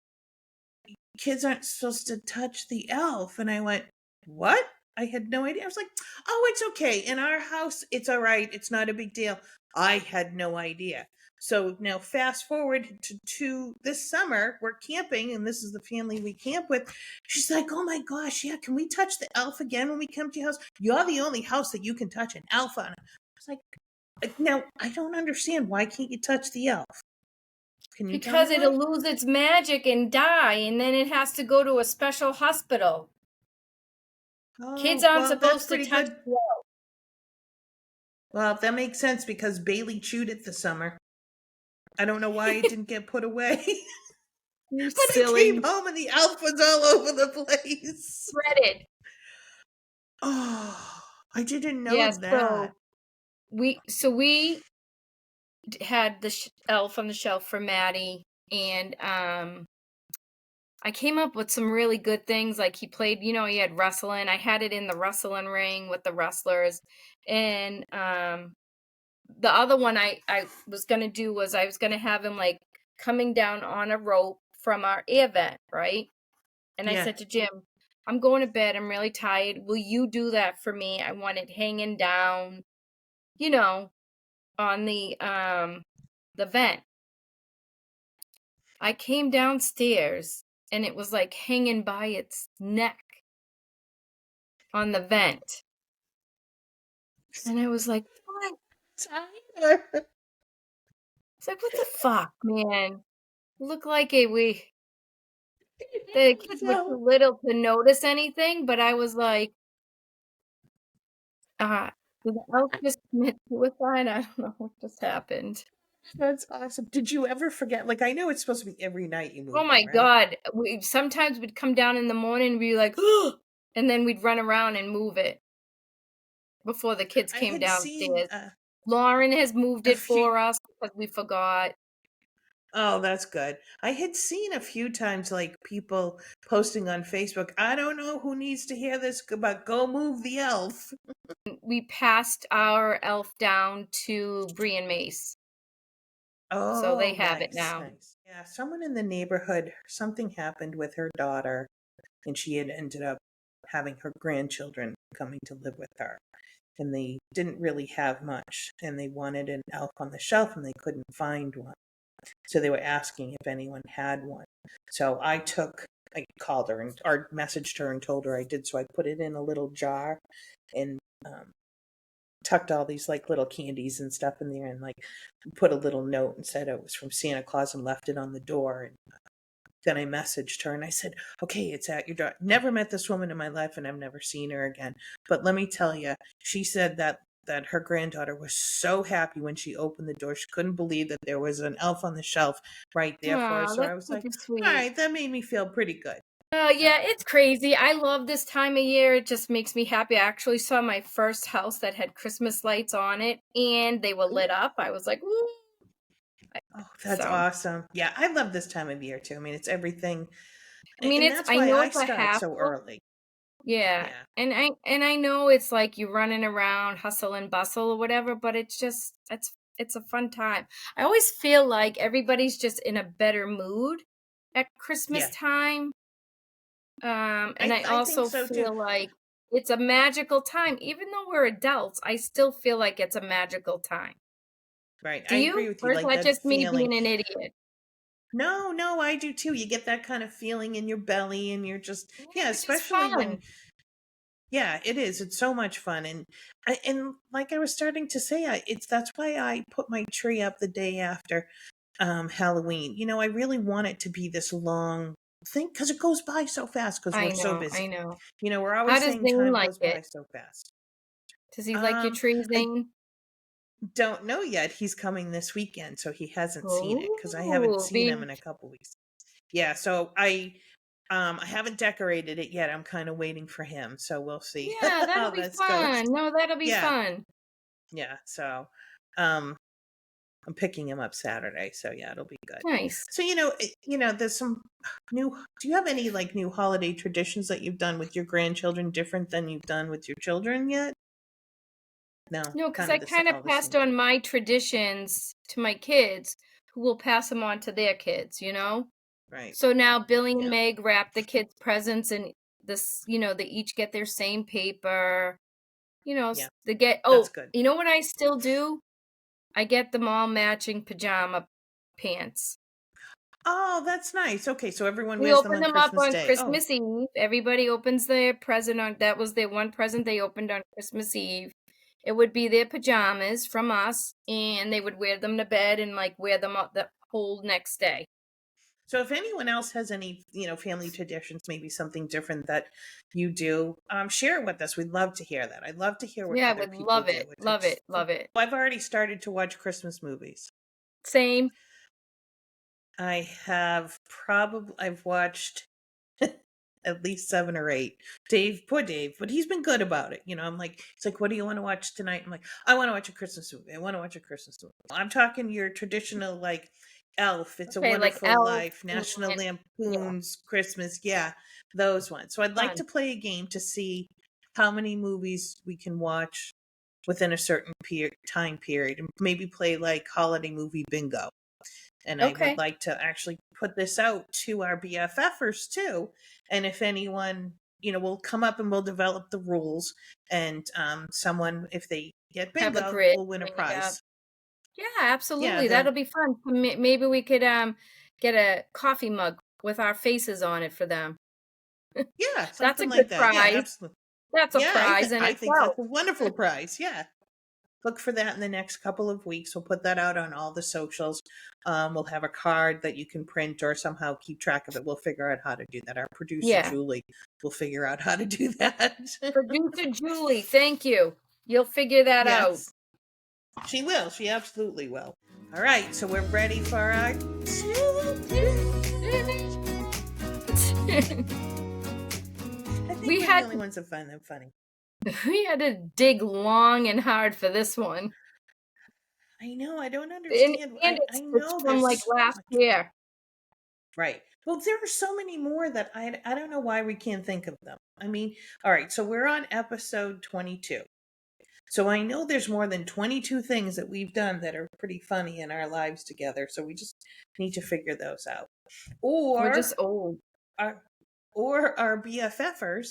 S1: "Kids aren't supposed to touch the elf." And I went, "What?" I had no idea. I was like, "Oh, it's okay. In our house, it's all right. It's not a big deal." I had no idea. So now fast forward to this summer, we're camping, and this is the family we camp with. She's like, "Oh my gosh, yeah, can we touch the elf again when we come to your house? You're the only house that you can touch an elf on." I was like, "Now, I don't understand. Why can't you touch the elf? Can you tell me
S2: Because
S1: why?"
S2: it'll lose its magic and die, and then it has to go to a special hospital. Kids
S1: Oh,
S2: aren't
S1: well, that's
S2: supposed to
S1: pretty
S2: touch
S1: good.
S2: the elf.
S1: Well, that makes sense because Bailey chewed it this summer. I don't know why it didn't get put away.
S2: You
S1: But I came
S2: silly.
S1: home and the elf was all over the place.
S2: Shredded.
S1: Oh, I didn't know
S2: Yes,
S1: that.
S2: we had the elf on the shelf for Maddie, and I came up with some really good things. Like he played, he had wrestling. I had it in the wrestling ring with the wrestlers, and the other one I was gonna do was I was gonna have him like coming down on a rope from our air vent, right? And I
S1: Yeah.
S2: said to Jim, I'm going to bed. I'm really tired. Will you do that for me? I want it hanging down, you know, on the vent. I came downstairs and it was like hanging by its neck on the vent. And I was like, what?
S1: Tyler.
S2: It's like, what the fuck, man? Look like the kids were
S1: So,
S2: too little to notice anything, but I was like, uh, did the elf just commit suicide? I don't know what just happened.
S1: that's awesome. Did you ever forget? Like, I know it's supposed to be every night you
S2: Oh
S1: move it,
S2: my
S1: right?
S2: god. We sometimes we'd come down in the morning and be like, and then we'd run around and move it before the kids
S1: I
S2: came
S1: had seen
S2: downstairs. Lauren has moved
S1: a
S2: it
S1: few.
S2: for us because we forgot.
S1: Oh, that's good. I had seen a few times like people posting on Facebook, "I don't know who needs to hear this, but go move the elf."
S2: We passed our elf down to Bree and Mace, so they
S1: Oh,
S2: have it
S1: nice,
S2: now.
S1: nice. Yeah, someone in the neighborhood, something happened with her daughter, and she had ended up having her grandchildren coming to live with her. And they didn't really have much, and they wanted an elf on the shelf, and they couldn't find one. So they were asking if anyone had one. So I called her and or messaged her and told her I did. So I put it in a little jar and tucked all these like little candies and stuff in there, and like put a little note and said it was from Santa Claus and left it on the door. And then I messaged her and I said, "Okay, it's at your door." Never met this woman in my life and I've never seen her again. But let me tell you, she said that her granddaughter was so happy when she opened the door. She couldn't believe that there was an elf on the shelf right there for her.
S2: Aw,
S1: So
S2: that's
S1: I was like,
S2: super
S1: all
S2: sweet.
S1: right, that made me feel pretty good.
S2: Yeah, it's crazy. I love this time of year. It just makes me happy. I actually saw my first house that had Christmas lights on it, and they were lit
S1: Ooh.
S2: up. I was like, "Ooh!"
S1: Oh, that's
S2: So,
S1: awesome. Yeah, I love this time of year too. I mean, it's everything.
S2: I mean,
S1: And
S2: it's
S1: that's
S2: I
S1: why
S2: know
S1: I
S2: it's a
S1: start so
S2: hassle.
S1: early.
S2: Yeah,
S1: Yeah.
S2: and I know it's like you running around, hustle and bustle or whatever, but it's just it's a fun time. I always feel like everybody's just in a better mood at Christmas
S1: Yeah.
S2: time. And I
S1: I think
S2: also
S1: so too.
S2: feel like it's a magical time. Even though we're adults, I still feel like it's a magical time.
S1: Right.
S2: Do
S1: I agree
S2: you?
S1: with you.
S2: Or is
S1: Like
S2: that
S1: that
S2: just me
S1: feeling.
S2: being an idiot?
S1: No, no, I do too. You get that kind of feeling in your belly and you're just,
S2: Yeah,
S1: yeah,
S2: it's just
S1: especially when,
S2: fun.
S1: yeah, it is. It's so much fun. And like I was starting to say, that's why I put my tree up the day after Halloween. I really want it to be this long thing because it goes by so fast because we're
S2: I
S1: so
S2: know, I
S1: busy.
S2: know.
S1: We're
S2: How
S1: always
S2: does
S1: saying
S2: Zane
S1: time
S2: like
S1: goes by
S2: it?
S1: so fast.
S2: Does he like your
S1: Um,
S2: tree,
S1: I
S2: Zane?
S1: don't know yet. He's coming this weekend, so he hasn't seen it because I haven't
S2: Oh,
S1: seen him
S2: be
S1: in a couple weeks. Yeah, so I haven't decorated it yet. I'm kind of waiting for him, so we'll see
S2: yeah,
S1: how
S2: that'll be
S1: this goes.
S2: fun. No, that'll be
S1: Yeah,
S2: fun.
S1: yeah. So, um, I'm picking him up Saturday, so yeah, it'll be good.
S2: Nice.
S1: So there's some new. Do you have any like new holiday traditions that you've done with your grandchildren different than you've done with your children yet? No,
S2: No, because
S1: kind of
S2: I
S1: the same,
S2: kind of
S1: all the
S2: passed
S1: same.
S2: on my traditions to my kids, who will pass them on to their kids, you know?
S1: Right.
S2: So now Billy and
S1: Yeah.
S2: Meg wrap the kids' presents and they each get their same paper.
S1: Yeah.
S2: They get
S1: That's good.
S2: you know what I still do? I get them all matching pajama pants.
S1: Oh, that's nice. Okay, so everyone
S2: We
S1: wears them
S2: open
S1: on
S2: them up
S1: Christmas
S2: on
S1: Day. Oh,
S2: Christmas Eve. Everybody opens their present on that was their one present they opened on Christmas Eve. It would be their pajamas from us, and they would wear them to bed and like wear them up the whole next day.
S1: so if anyone else has any, family traditions, maybe something different that you do, share it with us. We'd love to hear that. I'd love to hear what
S2: Yeah, I
S1: other
S2: would
S1: people
S2: love
S1: do.
S2: it. Love it. Love it.
S1: I've already started to watch Christmas movies.
S2: Same.
S1: I've watched at least 7 or 8. Poor Dave, but he's been good about it. I'm like, it's like, what do you want to watch tonight? I'm like, I want to watch a Christmas movie. I want to watch a Christmas movie. I'm talking your traditional like Elf, It's a
S2: Okay, like
S1: Wonderful
S2: elf
S1: Life,
S2: and
S1: National
S2: yeah,
S1: Lampoon's Christmas. Yeah, those ones. So I'd like
S2: fun.
S1: to play a game to see how many movies we can watch within a certain time period and maybe play like holiday movie bingo. And I would
S2: Okay.
S1: like to actually put this out to our BFFers too. And if anyone, will come up and we'll develop the rules. And someone, if they get
S2: Have a
S1: bingo,
S2: grid.
S1: will win a
S2: Bring it up.
S1: prize.
S2: Yeah,
S1: Yeah,
S2: absolutely.
S1: they'll,
S2: That'll be fun. Maybe we could get a coffee mug with our faces on it for them.
S1: yeah,
S2: That's a
S1: something like
S2: good
S1: that. Yeah,
S2: prize.
S1: absolutely.
S2: That's a
S1: Yeah,
S2: prize in
S1: I think
S2: itself.
S1: that's a wonderful prize. Yeah. Look for that in the next couple of weeks. We'll put that out on all the socials. We'll have a card that you can print or somehow keep track of it. We'll figure out how to do that. Our producer,
S2: Yeah.
S1: Julie, will figure out how to do that.
S2: Producer Julie, thank you. You'll figure that out.
S1: Yes, she will. She absolutely will. All right, so we're ready for our I think
S2: we
S1: we're the
S2: had
S1: only ones that find them funny.
S2: we had to dig long and hard for this one.
S1: I know. I don't
S2: And
S1: understand.
S2: and
S1: I
S2: it's
S1: know
S2: from like
S1: there's so
S2: last
S1: much.
S2: year.
S1: Right. Well, there are so many more that I don't know why we can't think of them. I mean, all right, so we're on episode 22. So I know there's more than 22 things that we've done that are pretty funny in our lives together. So we just need to figure those out.
S2: We're just
S1: Or
S2: old.
S1: our our BFFers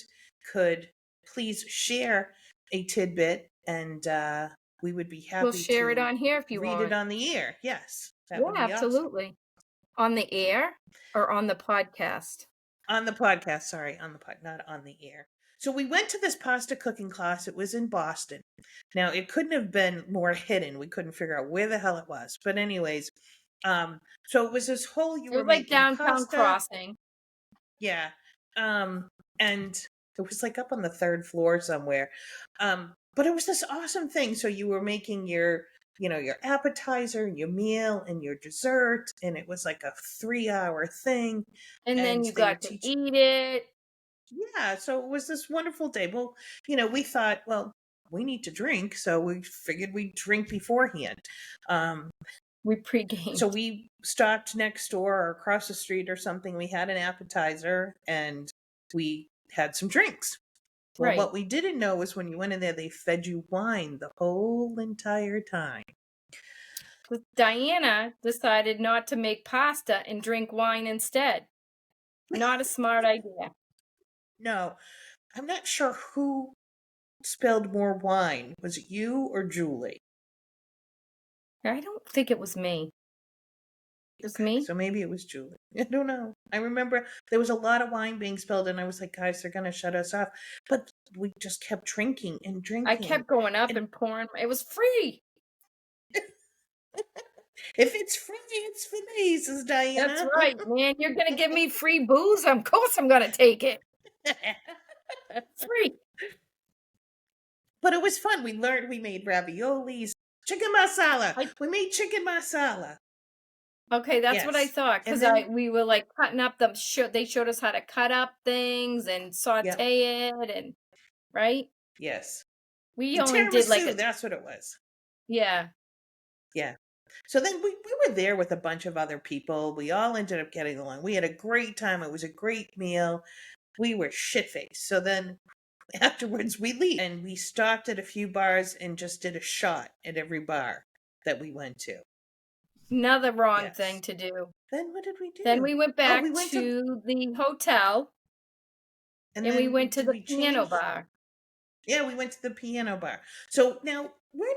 S1: could please share a tidbit and we would be
S2: We'll
S1: happy
S2: share it
S1: to
S2: on here if you
S1: read it
S2: want.
S1: on the air. Yes, that
S2: Yeah,
S1: would be awesome.
S2: absolutely. On the air or on the podcast?
S1: On the podcast, sorry, on the pod, not on the air. So we went to this pasta cooking class. It was in Boston. Now it couldn't have been more hidden. We couldn't figure out where the hell it was. But anyways, so it was this whole you
S2: It
S1: were
S2: was like
S1: making
S2: downtown
S1: pasta.
S2: crossing.
S1: Yeah. And it was like up on the third floor somewhere. But it was this awesome thing. So you were making your your appetizer and your meal and your dessert, and it was like a 3-hour thing.
S2: And then
S1: And
S2: you
S1: they were
S2: got to
S1: teaching.
S2: eat it.
S1: Yeah, so it was this wonderful day. Well, we thought, well, we need to drink, so we figured we'd drink beforehand. Um,
S2: We
S1: so
S2: pre-gamed.
S1: we stopped next door or across the street or something. We had an appetizer and we had some drinks. Well,
S2: Right.
S1: what we didn't know was when you went in there, they fed you wine the whole entire time.
S2: Diana decided not to make pasta and drink wine instead. Not a smart idea.
S1: No, I'm not sure who spilled more wine. Was it you or Julie?
S2: I don't think it was me. It was me?
S1: So maybe it was Julie. I don't know. I remember there was a lot of wine being spilled, and I was like, guys, they're going to shut us off. But we just kept drinking and
S2: I
S1: drinking.
S2: kept going up
S1: And
S2: and pouring. It was free.
S1: if it's free, it's for me, says
S2: That's
S1: Diana.
S2: right, man. You're going to give me free booze? Of course I'm going to take it. Free.
S1: But it was fun. We learned, we made raviolis, chicken masala. We made chicken masala.
S2: Okay, that's what I
S1: Yes.
S2: thought,
S1: And
S2: because
S1: then,
S2: we were like cutting up them. They showed us how to cut up things and
S1: yep,
S2: saute it, and right.
S1: yes.
S2: We
S1: The
S2: only did like
S1: tiramisu, that's what it was.
S2: yeah.
S1: Yeah. So then we were there with a bunch of other people. We all ended up getting along. We had a great time. It was a great meal. We were shit faced. So then afterwards we leave and we stopped at a few bars and just did a shot at every bar that we went to.
S2: Another wrong
S1: Yes.
S2: thing to do.
S1: Then what did we do?
S2: Then we went back
S1: we went
S2: to the hotel,
S1: and
S2: and we
S1: then
S2: went to
S1: did
S2: the
S1: we
S2: piano
S1: change?
S2: bar.
S1: Yeah, we went to the piano bar. So now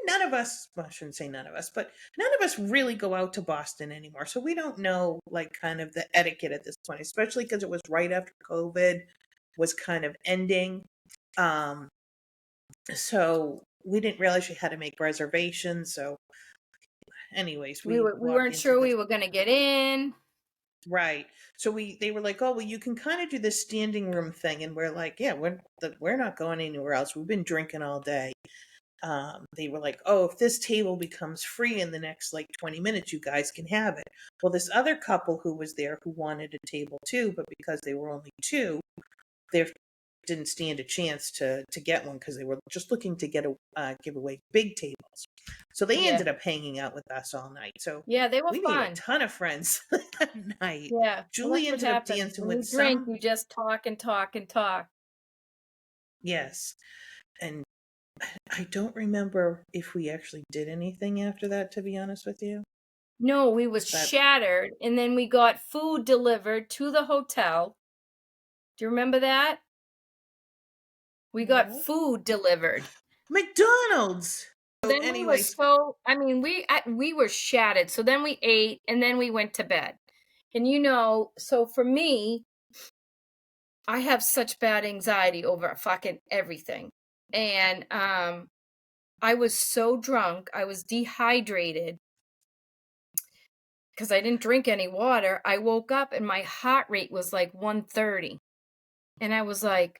S1: none of us, well, I shouldn't say none of us, but none of us really go out to Boston anymore. So we don't know like kind of the etiquette at this point, especially because it was right after COVID was kind of ending. Um, so we didn't realize you had to make reservations. So anyways,
S2: We
S1: we walk
S2: weren't
S1: into
S2: sure
S1: this.
S2: we were going to get in.
S1: Right. So they were like, oh, well, you can kind of do this standing room thing. And we're like, yeah, we're not going anywhere else. We've been drinking all day. They were like, oh, if this table becomes free in the next like 20 minutes, you guys can have it. Well, this other couple who was there who wanted a table too, but because they were only two, they didn't stand a chance to get one because they were just looking to give away big tables. So they ended up hanging out with us all night. So
S2: Yeah, they were
S1: we made a
S2: fun.
S1: ton of friends that night.
S2: Yeah, well,
S1: Julie
S2: that's what
S1: ended up
S2: happens
S1: dancing
S2: when you
S1: with
S2: drink.
S1: some.
S2: You just talk and talk and talk.
S1: Yes. And I don't remember if we actually did anything after that, to be honest with you.
S2: No, we was
S1: But
S2: shattered, and then we got food delivered to the hotel. Do you remember that? We got
S1: no.
S2: food delivered.
S1: McDonald's. So
S2: Then we were
S1: anyways,
S2: I mean, we were shattered. So then we ate, and then we went to bed. And so for me, I have such bad anxiety over fucking everything. And I was so drunk, I was dehydrated because I didn't drink any water. I woke up and my heart rate was like 130. And I was like,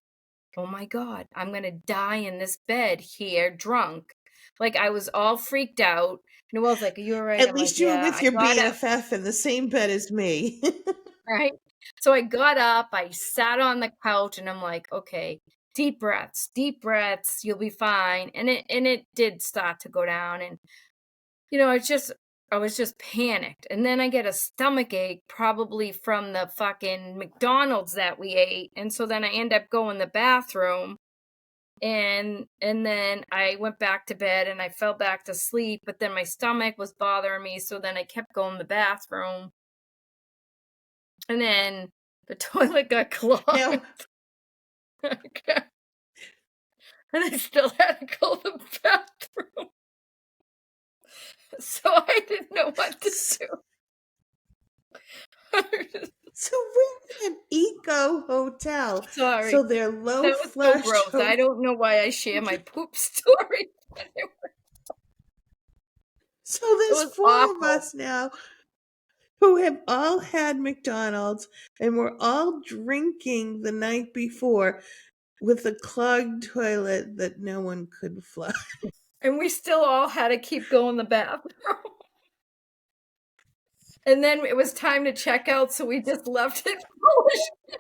S2: oh my God, I'm going to die in this bed here drunk. Like I was all freaked out. Noelle's like, are you all right?
S1: at
S2: I'm like,
S1: least you were
S2: yeah.
S1: with
S2: I
S1: your
S2: got up,
S1: BFF in the same bed as me.
S2: right? So I got up, I sat on the couch, and I'm like, okay, deep breaths, you'll be fine. And it did start to go down. And I was just panicked. And then I get a stomach ache, probably from the fucking McDonald's that we ate. And so then I end up going to the bathroom, and then I went back to bed and I fell back to sleep, but then my stomach was bothering me, so then I kept going to the bathroom. And then the toilet got clogged.
S1: Now,
S2: and I still had to go to the bathroom. So I didn't know what to do.
S1: so we're in an eco hotel.
S2: Sorry.
S1: So they're low
S2: That was so gross. I don't know why I share my poop story.
S1: So there's four
S2: awful.
S1: of us now who have all had McDonald's and we're all drinking the night before with a clogged toilet that no one could flush.
S2: And we still all had to keep going to the bathroom. And then it was time to check out, so we just left it full of shit.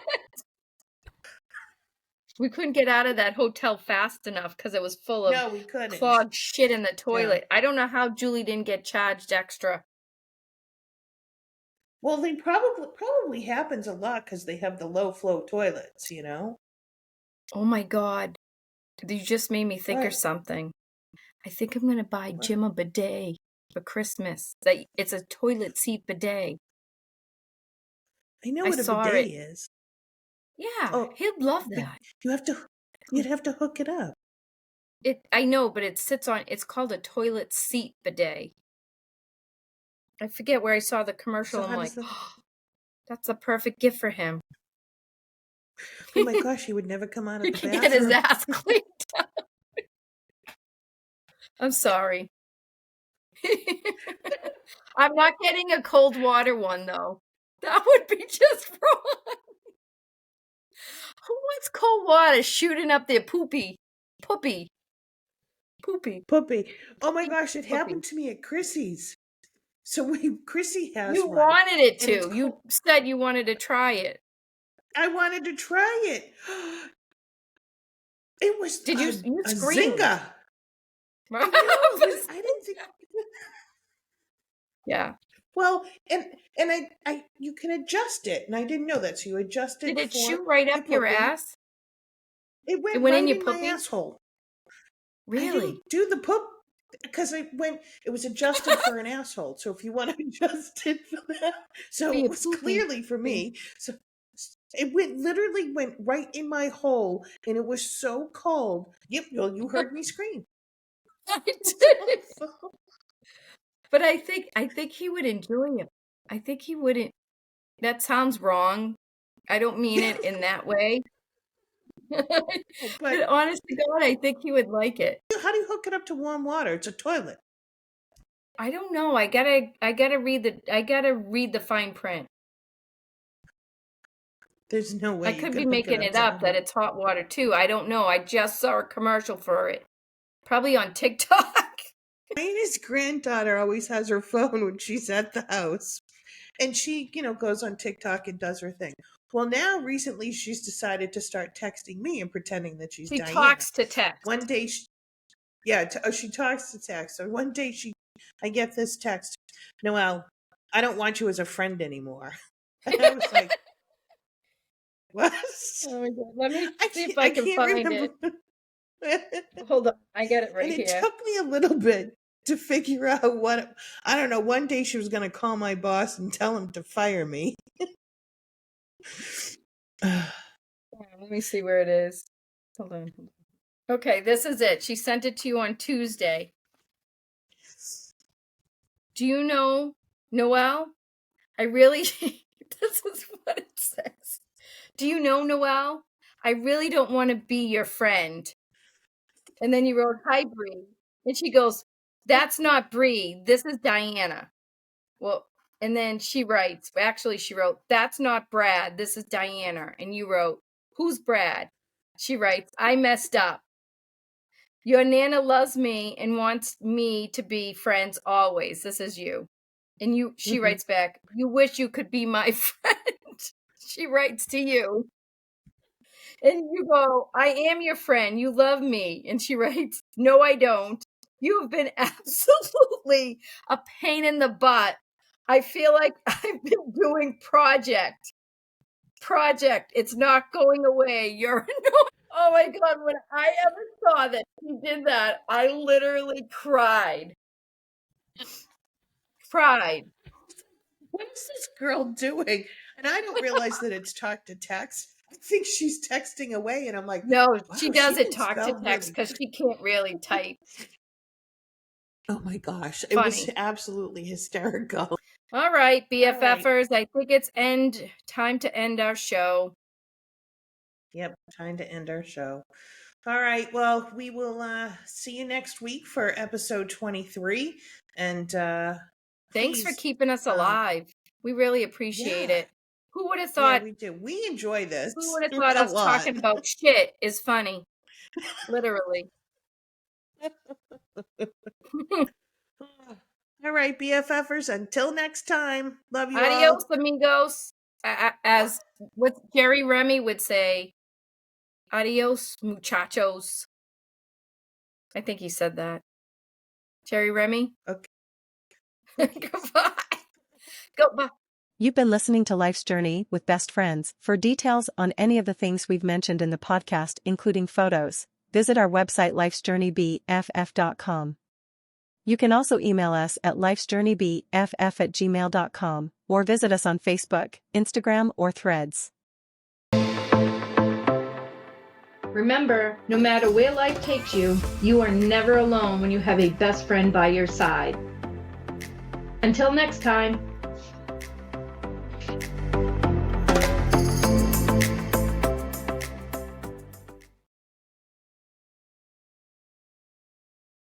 S2: We couldn't get out of that hotel fast enough because it was full of
S1: No, we couldn't.
S2: clogged shit in the
S1: No.
S2: toilet. I don't know how Julie didn't get charged extra.
S1: Well, they probably happens a lot because they have the low flow toilets, you know?
S2: Oh my God. You just made me think of
S1: What?
S2: something. I think I'm going to buy
S1: What?
S2: Jim a bidet for Christmas. It's a toilet seat bidet.
S1: I know
S2: I
S1: what a
S2: saw
S1: bidet
S2: it.
S1: is.
S2: Yeah,
S1: Oh,
S2: he'd love
S1: but
S2: that.
S1: you'd have to hook it up.
S2: I know, but it's called a toilet seat bidet. I forget where I saw the commercial.
S1: So
S2: I'm
S1: how
S2: like,
S1: does that?
S2: oh, that's a perfect gift for him.
S1: Oh my gosh, he would never come out of
S2: He
S1: the
S2: can get his
S1: bathroom.
S2: ass cleaned up. I'm sorry. I'm not getting a cold water one, though. That would be just wrong. Who wants cold water shooting up their poopy? Poopy.
S1: Puppy. Oh my gosh, it
S2: Poopy.
S1: happened to me at Chrissy's. So Chrissy has
S2: You
S1: one.
S2: wanted it
S1: And it's
S2: to. You
S1: cold.
S2: said you wanted to try it.
S1: I wanted to try it. It was
S2: Did you
S1: a
S2: screamed?
S1: zinger. I know. I didn't think.
S2: Yeah.
S1: Well, and I you can adjust it, and I didn't know that. So you adjust it
S2: Did it
S1: for
S2: shoot right
S1: my
S2: up your
S1: puppy.
S2: ass?
S1: It
S2: It
S1: went
S2: went in
S1: right
S2: your
S1: in my
S2: puppy?
S1: asshole. I
S2: Really?
S1: didn't do the poop because it was adjusted for an asshole. So if you want to adjust it for that, so
S2: For
S1: it
S2: your
S1: was
S2: poopy.
S1: clearly for me. So it literally went right in my hole, and it was so cold. Yep, well, you heard me scream.
S2: I
S1: It was
S2: did.
S1: awful.
S2: But I think he would enjoy it. I think he wouldn't. That sounds wrong. I don't mean it in that way. But
S1: But
S2: honest to God, I think he would like it.
S1: how do you hook it up to warm water? It's a toilet.
S2: I don't know. I gotta read the fine print.
S1: There's no way
S2: I
S1: you
S2: could
S1: could
S2: be
S1: hook it
S2: making
S1: up
S2: it
S1: to
S2: up that it's hot water too. I don't know. I just saw a commercial for it. Probably on TikTok.
S1: Raina's granddaughter always has her phone when she's at the house. And she, goes on TikTok and does her thing. Well, now recently she's decided to start texting me and pretending that she's
S2: She
S1: Diana.
S2: talks to text.
S1: One day, she talks to text. So one day I get this text, Noelle, I don't want you as a friend anymore. And I was like, what?
S2: Oh my God. Let me see if
S1: I
S2: I can
S1: can't
S2: find
S1: remember.
S2: it. Hold on. I got it right
S1: And it
S2: here.
S1: took me a little bit to figure out I don't know. One day she was going to call my boss and tell him to fire me.
S2: Let me see where it is. Hold on. Okay, this is it. She sent it to you on Tuesday. Do you know, Noelle? I really, this is what it says. Do you know, Noelle? I really don't want to be your friend. And then you wrote, hi, Bree. And she goes, that's not Bree. This is Diana. Well, and then she wrote, that's not Brad. This is Diana. And you wrote, who's Brad? She writes, I messed up. Your Nana loves me and wants me to be friends always. This is you. And she writes back, you wish you could be my friend. She writes to you. And you go, I am your friend. You love me. And she writes, no, I don't. You have been absolutely a pain in the butt. I feel like I've been doing project. It's not going away. You're annoying. Oh my God. When I ever saw that she did that, I literally cried.
S1: What is this girl doing? And I don't realize that it's talk to text. I think she's texting away, and I'm like,
S2: No,
S1: wow,
S2: she
S1: she
S2: doesn't
S1: can
S2: talk to
S1: spell
S2: text
S1: really
S2: because
S1: good.
S2: she can't really type.
S1: Oh my gosh, it was
S2: Funny.
S1: absolutely hysterical.
S2: All right,
S1: All right.
S2: BFFers, I think it's time to end our show.
S1: Yep, time to end our show. All right, well, we will see you next week for episode 23. And
S2: Thanks for
S1: please,
S2: keeping us alive. We really appreciate
S1: yeah,
S2: it. Who would have
S1: yeah,
S2: thought
S1: we do. We enjoy this
S2: who would have thought
S1: a
S2: us
S1: lot.
S2: talking about shit is funny? Literally.
S1: All right, BFFers, until next time. Love you
S2: Adios,
S1: all.
S2: amigos. As what Jerry Remy would say, adios, muchachos. I think he said that. Jerry Remy?
S1: Okay.
S2: Goodbye. Goodbye.
S3: You've been listening to Life's Journey with Best Friends. For details on any of the things we've mentioned in the podcast, including photos, visit our website lifesjourneybff.com. You can also email us at lifesjourneybff@gmail.com or visit us on Facebook, Instagram, or Threads.
S4: Remember, no matter where life takes you, you are never alone when you have a best friend by your side. Until next time.